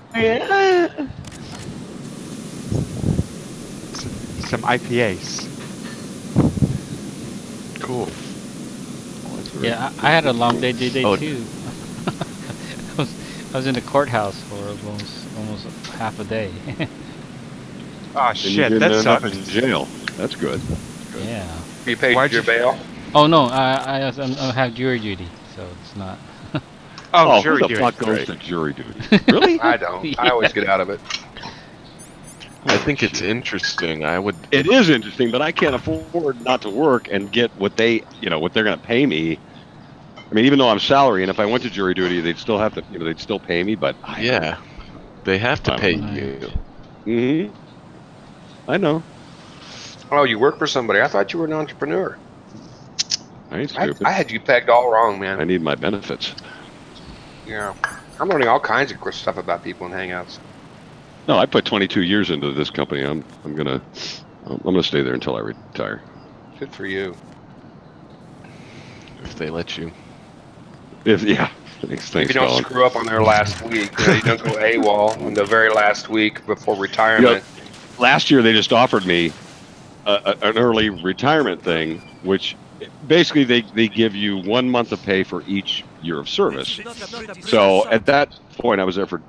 some IPAs. Cool. Yeah, I had a long day today Oh. too. I was in the courthouse for almost half a day. Oh And you shit, didn't that end up sucks. in jail. That's good. Yeah. You paid Why'd your you- bail? Oh no, I have jury duty, so it's not. Oh, Who jury the duty. fuck goes Right. to jury duty? Really? I don't. I always get out of it. I think it's interesting. I would. It is interesting, but I can't afford not to work and get what they, what they're going to pay me. I mean, even though I'm salary, and if I went to jury duty, they'd still have to, they'd still pay me. But Yeah. They have to I pay don't you. I know. Oh, you work for somebody. I thought you were an entrepreneur. I ain't stupid. I had you pegged all wrong, man. I need my benefits. Yeah. I'm learning all kinds of stuff about people in Hangouts. No, I put 22 years into this company. I'm gonna stay there until I retire. Good for you. If they let you. Thanks, If you don't Colin. screw up on their last week, you don't go AWOL in the very last week before retirement. Last year they just offered me an early retirement thing, which basically they give you 1 month of pay for each year of service. So at that point, I was there for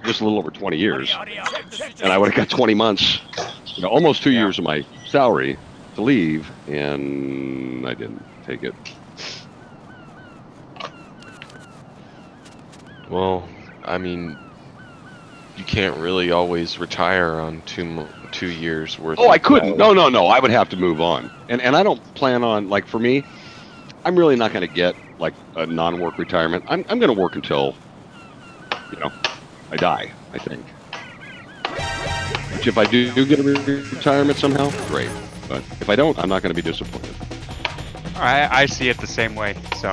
just a little over 20 years, and I would have got 20 months, almost 2 years of my salary to leave, and I didn't take it. Well, I mean, you can't really always retire on 2 years worth. Oh, of I couldn't. salary. No. I would have to move on, and I don't plan on, like, for me, I'm really not going to get like a non-work retirement. I'm going to work until I die, I think. Which if I do get a retirement somehow, great. But if I don't, I'm not going to be disappointed. I see it the same way. So.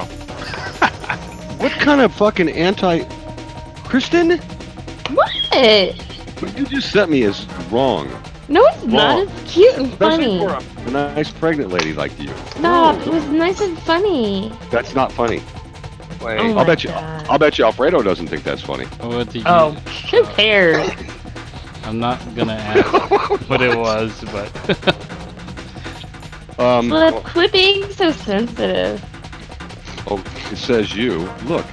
What kind of fucking Kristen? What? What you just sent me is wrong. No, it's not. Wrong. It's cute and Especially funny. for a nice pregnant lady like you. Stop. It was nice and funny. That's not funny. Wait. Oh I'll my bet you. God. I'll bet you Alfredo doesn't think that's funny. What did you? Oh, who cares? I'm not gonna ask what it was, but Flip, quit being so sensitive. Oh, it says you. Look,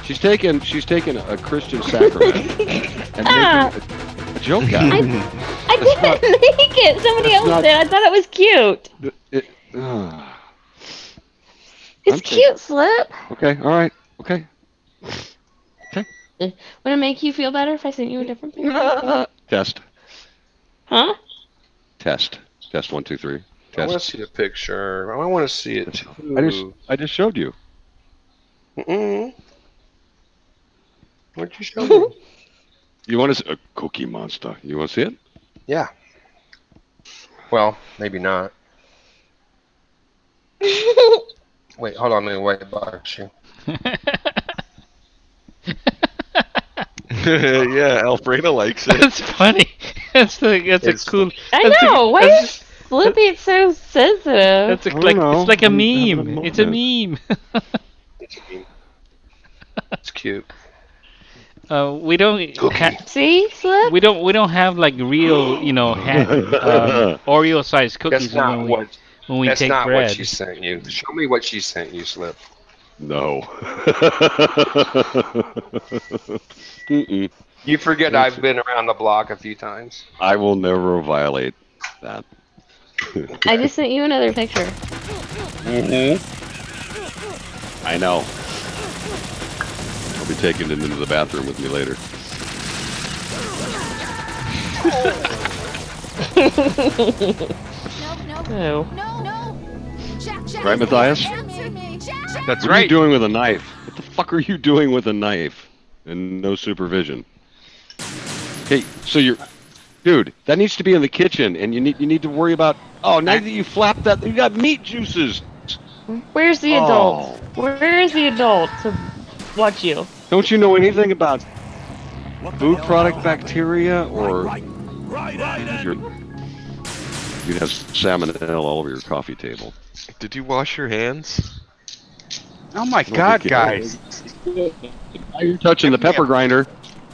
she's taken a Christian sacrament and making a joke out of it. I didn't make it. Somebody that's else not- did. I thought it was cute. It's I'm cute, Flip. Okay, all right, okay. Would it make you feel better if I sent you a different picture? Test. Huh? Test. Test 1, 2, 3. I want to Test. see the picture. I want to see it too. I just showed you. What'd you show me? You want to see a Cookie Monster? You want to see it? Yeah. Well, maybe not. Wait, hold on. Let me wait box you. Yeah, Alfredo likes it. it's funny. That's a cool. I know. Why is Flip being so sensitive? That's it's like a meme. It's a meme. It's cute. We don't see, Flip. We don't have like real, Oreo sized cookies That's not when we That's take not bread. what she sent you. Show me what she sent you, Slip. No. Mm-mm. You forget I've been around the block a few times. I will never violate that. I just sent you another picture. I know. I'll be taking it into the bathroom with me later. No. Right, Matthias? That's What are right. you doing with a knife? What the fuck are you doing with a knife? And no supervision. Okay, so you're... Dude, that needs to be in the kitchen, and you need to worry about... Oh, now that you flap that, you got meat juices! Where's the adult? Where is the adult to watch you? Don't you know anything about food product bacteria, or... You'd have salmonella all over your coffee table. Did you wash your hands? Oh my God, guys! You're touching the pepper grinder,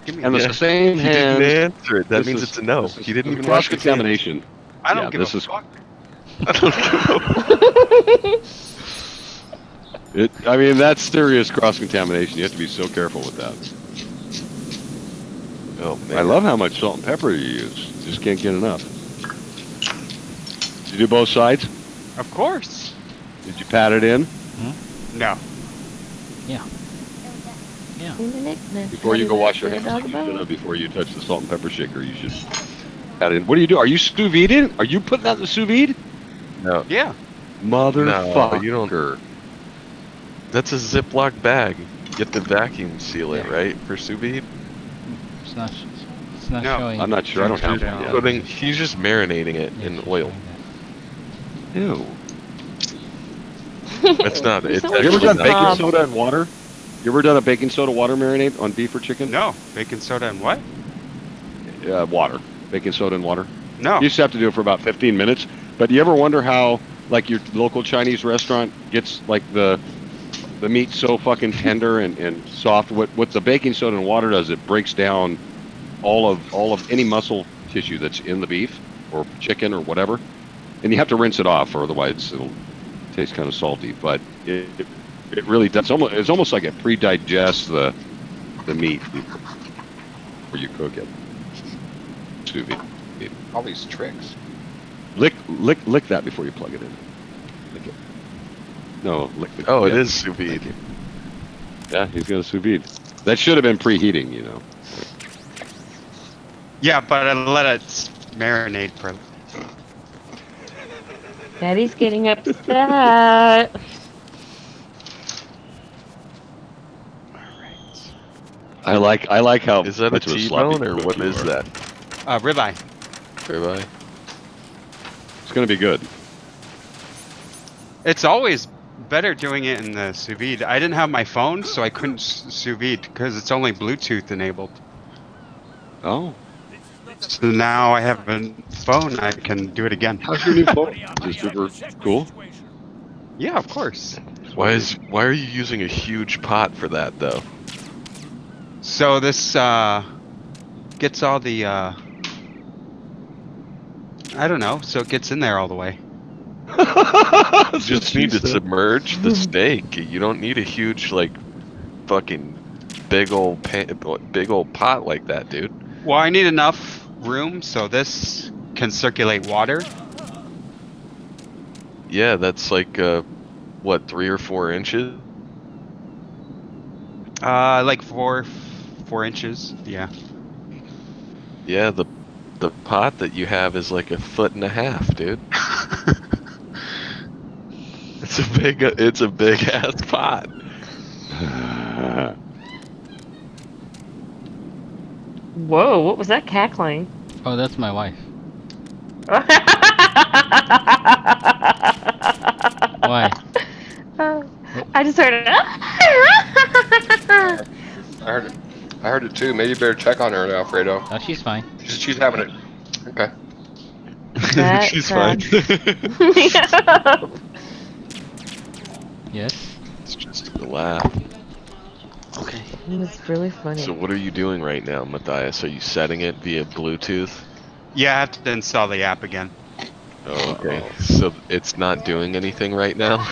and Yeah. the same He hand. didn't answer it. That This means is- it's a no. this is He didn't even wash his hands. cross-contamination. I don't Yeah, give this a is- fuck. I mean, that's serious cross-contamination. You have to be so careful with that. Oh man. I love how much salt and pepper you use. Just can't get enough. Did you do both sides? Of course. Did you pat it in? No. Yeah. Before you go wash your hands, before you touch the salt and pepper shaker, you should pat it in. What do you do? Are you sous vide? Are you putting that in the sous vide? No. Yeah. Motherfucker. No, you don't. That's a Ziploc bag. You have to vacuum seal it, right, for sous vide? It's not. It's not No. showing. I'm not sure. I don't have Yeah. one. Putting, he's just marinating it in oil. Ew. It's not. It's Have you ever actually done not. baking soda and water? You ever done a baking soda water marinade on beef or chicken? No. Baking soda and what? Water. Baking soda and water. No. You used to have to do it for about 15 minutes. But you ever wonder how, like, your local Chinese restaurant gets, like, the meat so fucking tender and soft? What the baking soda and water does, it breaks down all of any muscle tissue that's in the beef or chicken or whatever. And you have to rinse it off, or otherwise it'll taste kind of salty. But it really does. It's almost like it pre-digests the meat before you cook it. Sous vide. All these tricks. Lick that before you plug it in. Lick it. No, lick the. Oh, it yeah. is sous vide. Yeah, he's got a sous vide. That should have been preheating, you know. Yeah, but I let it marinate for. Daddy's getting upset. I like how. Is that a much of sloppy T-bone or cook what you is are. that? Ribeye. Ribeye. It's gonna be good. It's always better doing it in the sous vide. I didn't have my phone, so I couldn't sous vide because it's only Bluetooth enabled. Oh. So now I have a phone, I can do it again. How's your new phone? Is it super cool? Yeah, of course. Why are you using a huge pot for that though? So this gets all the I don't know, so it gets in there all the way. You just need to submerge the steak. You don't need a huge like fucking big old pot like that, dude. Well, I need enough room so this can circulate water. Yeah, that's like what, 3 or 4 inches? Like 4 inches. Yeah. Yeah, the pot that you have is like 1.5 feet, dude. It's a big ass pot. Whoa, what was that cackling? Oh, that's my wife. Why? I just heard it. I heard it too. Maybe you better check on her, Alfredo. Oh, she's fine. She's having it. Okay. She's fine. Yes. It's just a laugh. Okay. It's really funny. So what are you doing right now, Matthias? Are you setting it via Bluetooth? Yeah, I have to install the app again. Oh, okay. So it's not doing anything right now?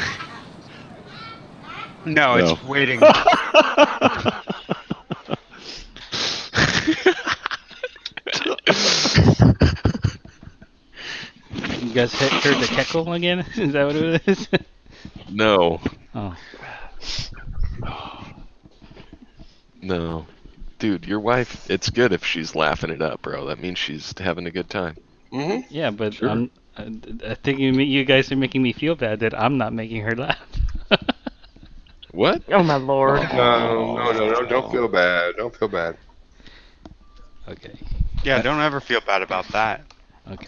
No, it's waiting. You guys heard the keckle again? Is that what it is? No. Oh. No. Dude, your wife, it's good if she's laughing it up, bro. That means she's having a good time. Mm-hmm. Yeah, but Sure. I think you guys are making me feel bad that I'm not making her laugh. What? Oh my lord. No, don't feel bad. Don't feel bad. Okay. Yeah, don't ever feel bad about that. Okay.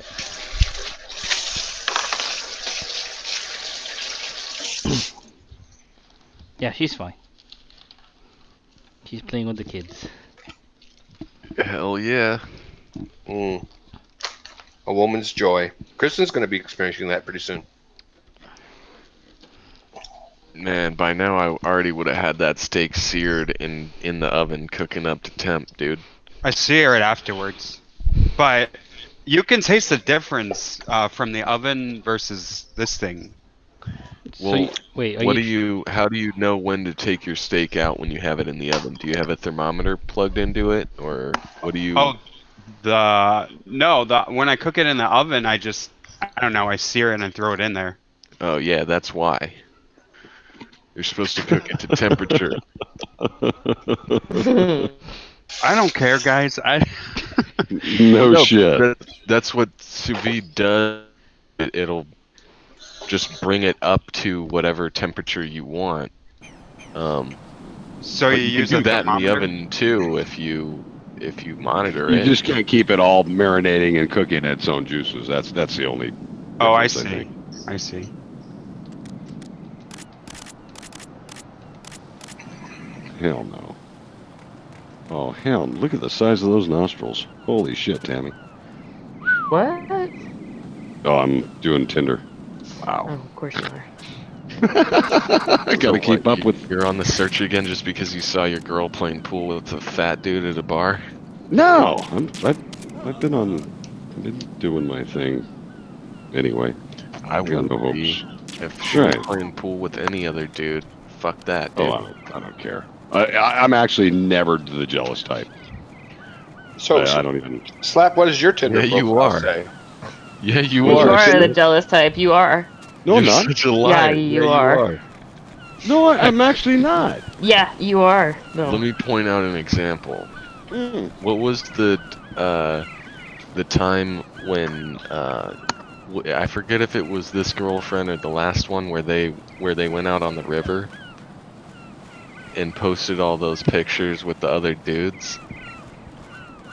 Yeah, she's fine. She's playing with the kids. Hell yeah. A woman's joy. Kristen's going to be experiencing that pretty soon. Man, by now I already would have had that steak seared in the oven, cooking up to temp, dude. I sear it afterwards. But You can taste the difference from the oven versus this thing. Well, wait. How do you know when to take your steak out when you have it in the oven? Do you have a thermometer plugged into it, or what do you? Oh, when I cook it in the oven, I don't know. I sear it and throw it in there. Oh yeah, that's why. You're supposed to cook it to temperature. I don't care, guys. No shit. That's what sous vide does. It'll just bring it up to whatever temperature you want. So you use do that in the oven too if you monitor it. You just can't keep it all marinating and cooking its own juices. That's the only. Oh, I see. I see. Hell no. Oh hell! Look at the size of those nostrils. Holy shit, Tammy. What? Oh, I'm doing Tinder. Wow. Oh, of course you are. I gotta keep up with. You're on the search again just because you saw your girl playing pool with a fat dude at a bar? No, I've been doing my thing. Anyway, I got no wouldn't hopes. if she was playing pool with any other dude. Fuck that, dude. Oh, I don't care. I'm actually never the jealous type. So I don't even. Slap. What is your Tinder? Yeah, you profile are. say? Yeah, you You are. are the jealous type. You are. No, I'm You're not. such a liar. Yeah, you are. No, I'm actually not. Yeah, you are. No. Let me point out an example. What was the time when I forget if it was this girlfriend or the last one where they went out on the river and posted all those pictures with the other dudes?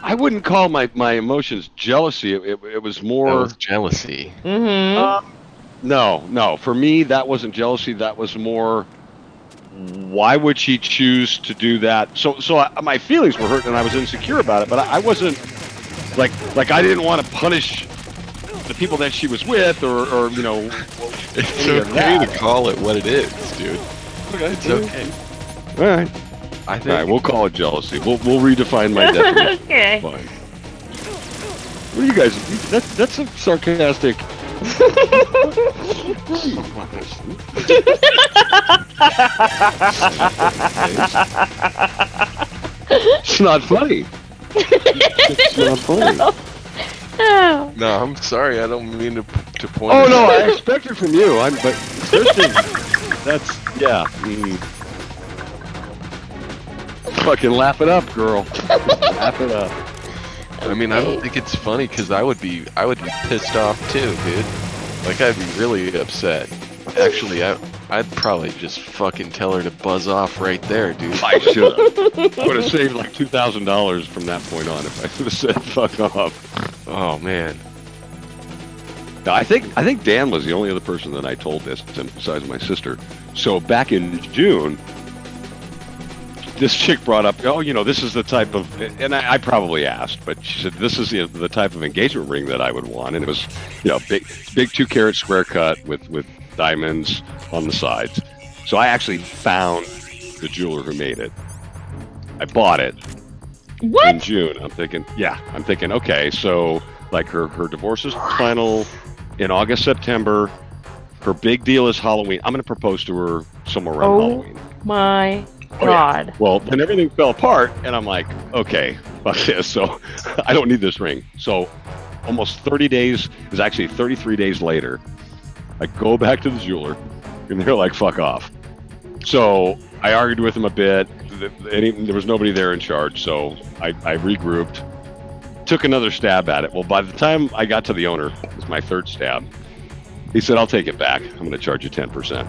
I wouldn't call my emotions jealousy. It was more. That was jealousy. Mm-hmm. No. For me, that wasn't jealousy. That was more. Why would she choose to do that? So my feelings were hurt and I was insecure about it. But I wasn't like I didn't want to punish the people that she was with or you know. It's okay to call it what it is, dude. Okay, it's okay. All right. I think. All right, we'll call it jealousy. We'll redefine my definition. Okay. Fine. What are you guys? That's a sarcastic. It's not funny. It's not funny. Oh. No, I'm sorry. I don't mean to point. Oh it no, out. I expect it from you. But Kristen, that's yeah. Fucking laugh it up, girl. Laugh it up. I mean, I don't think it's funny because I would be pissed off too, dude. Like I'd be really upset. Actually, I'd probably just fucking tell her to buzz off right there, dude. I should have. Would have saved like $2,000 from that point on if I would have said fuck off. Oh man. Now, I think Dan was the only other person that I told this, besides my sister. So back in June, this chick brought up, oh, you know, this is the type of, and I probably asked, but she said this is the type of engagement ring that I would want, and it was, you know, big 2-carat square cut with diamonds on the sides. So I actually found the jeweler who made it. I bought it in June. I'm thinking, okay, so like her divorce is final in August, September. Her big deal is Halloween. I'm going to propose to her somewhere around Halloween. My Oh, God. yeah. Well, then everything fell apart, and I'm like, okay, fuck this. So I don't need this ring. So almost 30 days, it was actually 33 days later, I go back to the jeweler, and they're like, fuck off. So I argued with him a bit. There was nobody there in charge, so I regrouped, took another stab at it. Well, by the time I got to the owner, it was my third stab, he said, I'll take it back. I'm going to charge you 10%.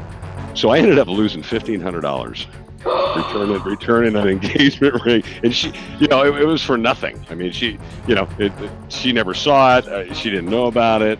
So I ended up losing $1,500. Returning an engagement ring, and she, you know, it was for nothing. I mean, she, you know, she never saw it. She didn't know about it.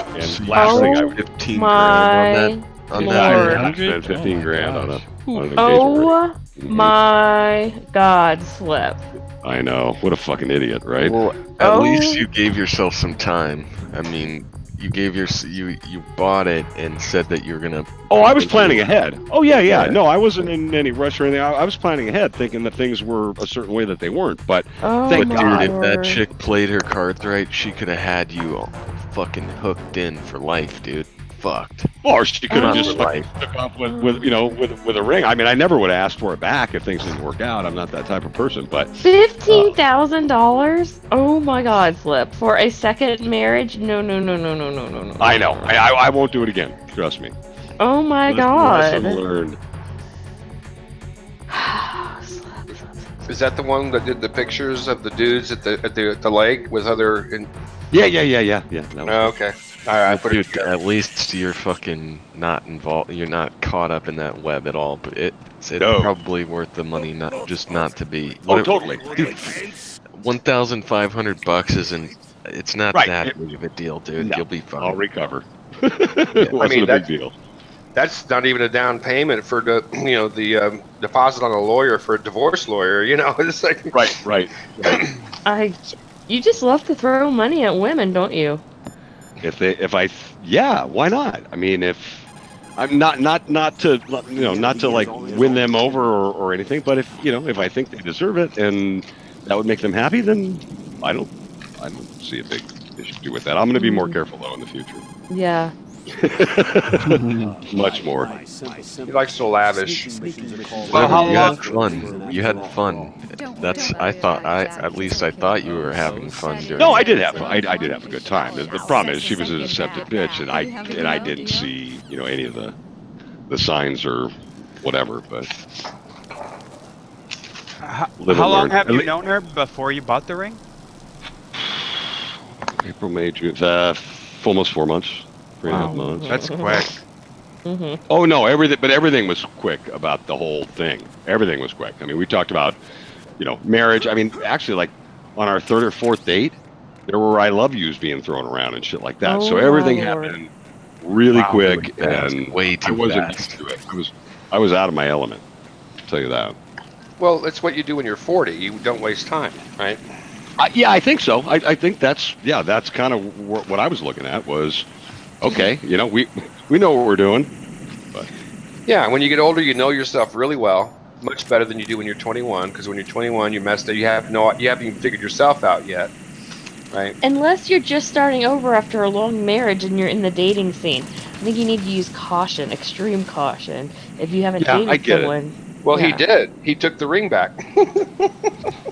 And last thing I would 15 grand on that. I spent 15 grand on an engagement Oh ring. my God, Slip. I know. What a fucking idiot, right? Well, at least you gave yourself some time. I mean, you bought it and said that you were gonna. Oh, I was planning ahead. Oh yeah. No, I wasn't in any rush or anything. I was planning ahead, thinking that things were a certain way that they weren't. But dude, if that chick played her cards right, she could have had you all fucking hooked in for life, dude. Fucked. Or she could have just fucking took off with a ring. I mean, I never would have asked for it back if things didn't work out. I'm not that type of person. But $15,000? Oh my God, Flip, for a second marriage? No. I know. I won't do it again. Trust me. Oh my God. Lesson learned. Is that the one that did the pictures of the dudes at the lake with other? Yeah. Oh, okay. All right, dude. At least you're fucking not involved. You're not caught up in that web at all. But it's probably worth the money, not to be. Totally, dude. $1,500 isn't. It's not that big of a deal, dude. No, you'll be fine. I'll recover. I mean, a big deal. That's not even a down payment for the the deposit on a lawyer for a divorce lawyer. It's like right. You just love to throw money at women, don't you? Why not? I mean, if I'm not to like win them over or anything, but if I think they deserve it and that would make them happy, then I don't see a big issue with that. I'm going to be more careful though in the future. Yeah. Much more. He likes to lavish. Well, you had fun. You had fun. I thought you were having fun doing. No, I did have fun. I did have a good time. The problem is she was a deceptive bitch, and I didn't see any of the signs or whatever. But how long have you known her before you bought the ring? April, May, June, almost 4 months. 3.5 months. That's quick. Mm-hmm. Oh no, everything was quick about the whole thing. Everything was quick. I mean, we talked about, marriage. I mean, actually, like on our third or fourth date, there were "I love yous" being thrown around and shit like that. So everything happened really quick, and way too I wasn't fast. used to it. I was out of my element. I'll tell you that. Well, it's what you do when you're 40. You don't waste time, right? Yeah, I think so. I think that's kind of what I was looking at was. Okay, we know what we're doing. But. Yeah, when you get older, you know yourself really well, much better than you do when you're 21. Because when you're 21, you messed up. You haven't even figured yourself out yet, right? Unless you're just starting over after a long marriage and you're in the dating scene, I think you need to use caution, extreme caution, if you haven't dated someone. Well, he did. He took the ring back.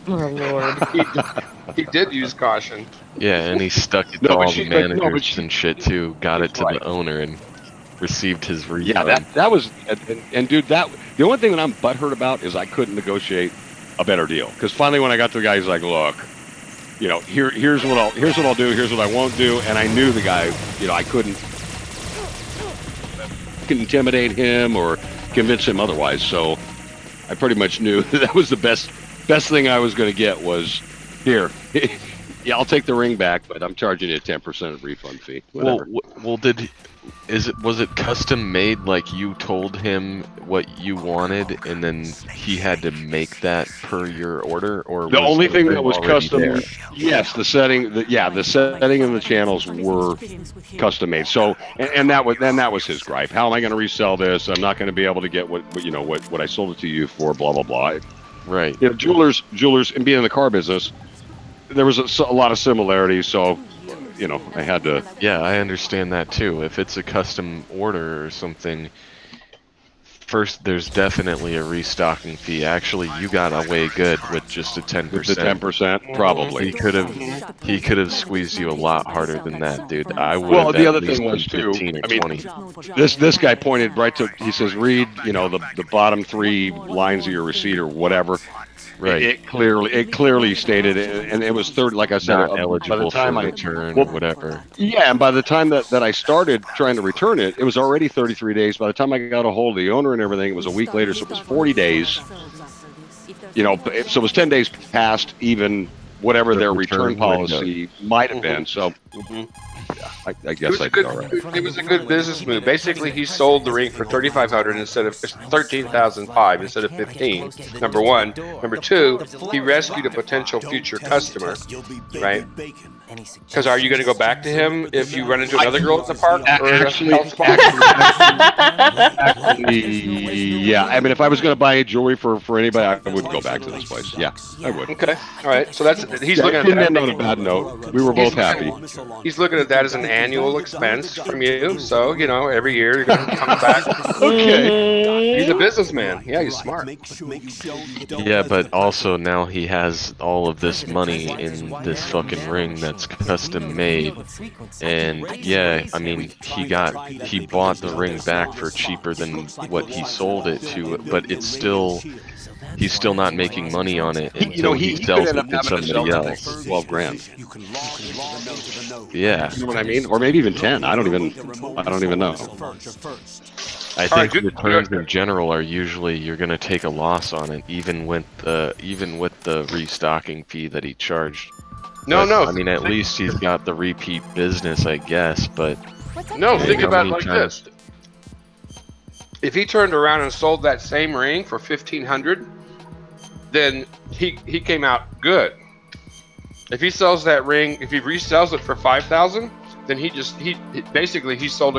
Oh Lord. He did use caution. Yeah, and he stuck it to all the managers and shit too. Got it to the owner and received his refund. Yeah, that was, and dude, the only thing that I'm butthurt about is I couldn't negotiate a better deal. Because finally, when I got to the guy, he's like, "Look, here's what I'll do, here's what I won't do," and I knew the guy. I couldn't intimidate him or convince him otherwise. So I pretty much knew that was the best thing I was going to get was here. Yeah, I'll take the ring back, but I'm charging you a 10% refund fee. Whatever. Well, was it custom made? Like you told him what you wanted, and then he had to make that per your order, or the only thing that was custom? There? Yes, the setting. The setting and the channels were custom made. So, and that was his gripe. How am I going to resell this? I'm not going to be able to get what I sold it to you for. Blah blah blah. Right. Jewelers, and being in the car business. There was a lot of similarities, so I had to. Yeah, I understand that too. If it's a custom order or something, first there's definitely a restocking fee. Actually, you got away good with just a 10%. With the 10%, probably. He could have squeezed you a lot harder than that, dude. I would. Well, the other thing was too. 15 or 20. This guy pointed right to. He says, "Read, the bottom 3 lines of your receipt or whatever." Right. It clearly stated, and it was like I said, not eligible by the time for return or whatever. Yeah, and by the time that I started trying to return it, it was already 33 days. By the time I got a hold of the owner and everything, it was a week later, so it was 40 days. So it was 10 days past even whatever their return policy might have been. So. I guess I did all right. It was a good business move. Basically, he sold the ring for $3,500 instead of $13,500 instead of $15,000. Number one. Number two, he rescued a potential future customer, right? Because are you going to go back to him if you run into another girl at the park? Actually, yeah. I mean, if I was going to buy jewelry for anybody, I would go back to this place. Yeah, I would. Okay, all right. So he's looking at that on a bad note. We were both happy. He's looking at that as an annual expense from you. So every year you're going to come back. Okay. He's a businessman. Yeah, he's smart. Yeah, but also now he has all of this money in this fucking ring that's custom made, and yeah, I mean he bought the ring back for cheaper than what he sold it to, but it's still he's still not making money on it until he sells it to somebody else. For 12 grand. Yeah, you know what I mean, or maybe even 10. I don't even know. I think returns in general are usually you're going to take a loss on it, even with the restocking fee that he charged. No. I mean, at least he's got the repeat business, I guess. But no, think about it like this: if he turned around and sold that same ring for $1,500, then he came out good. If he sells that ring, if he resells it for $5,000, then he sold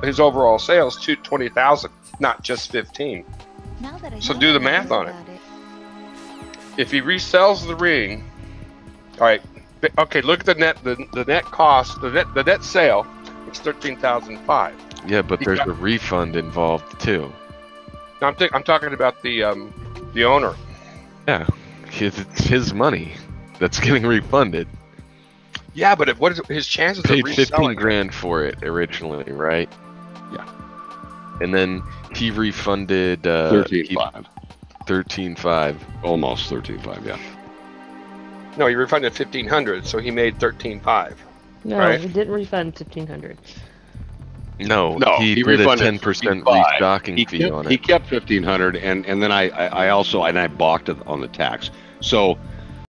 his overall sales to $20,000, not just $15,000. So do the math on it. If he resells the ring, all right, okay, look at the net cost, the net sale. It's $13,500. Yeah, but there's a refund involved too. No, I'm talking about the owner. Yeah, it's his money that's getting refunded. Yeah, but what is his chances paid of reselling? 15 grand for it originally, right? Yeah. And then he refunded 13.5. 13.5. Almost 13.5. Yeah. No, he refunded $1,500, so he made $13.5. No, right? he didn't refund $1,500. No, he did refunded a 10% restocking fee on it. He kept $1,500, and then I also balked on the tax. So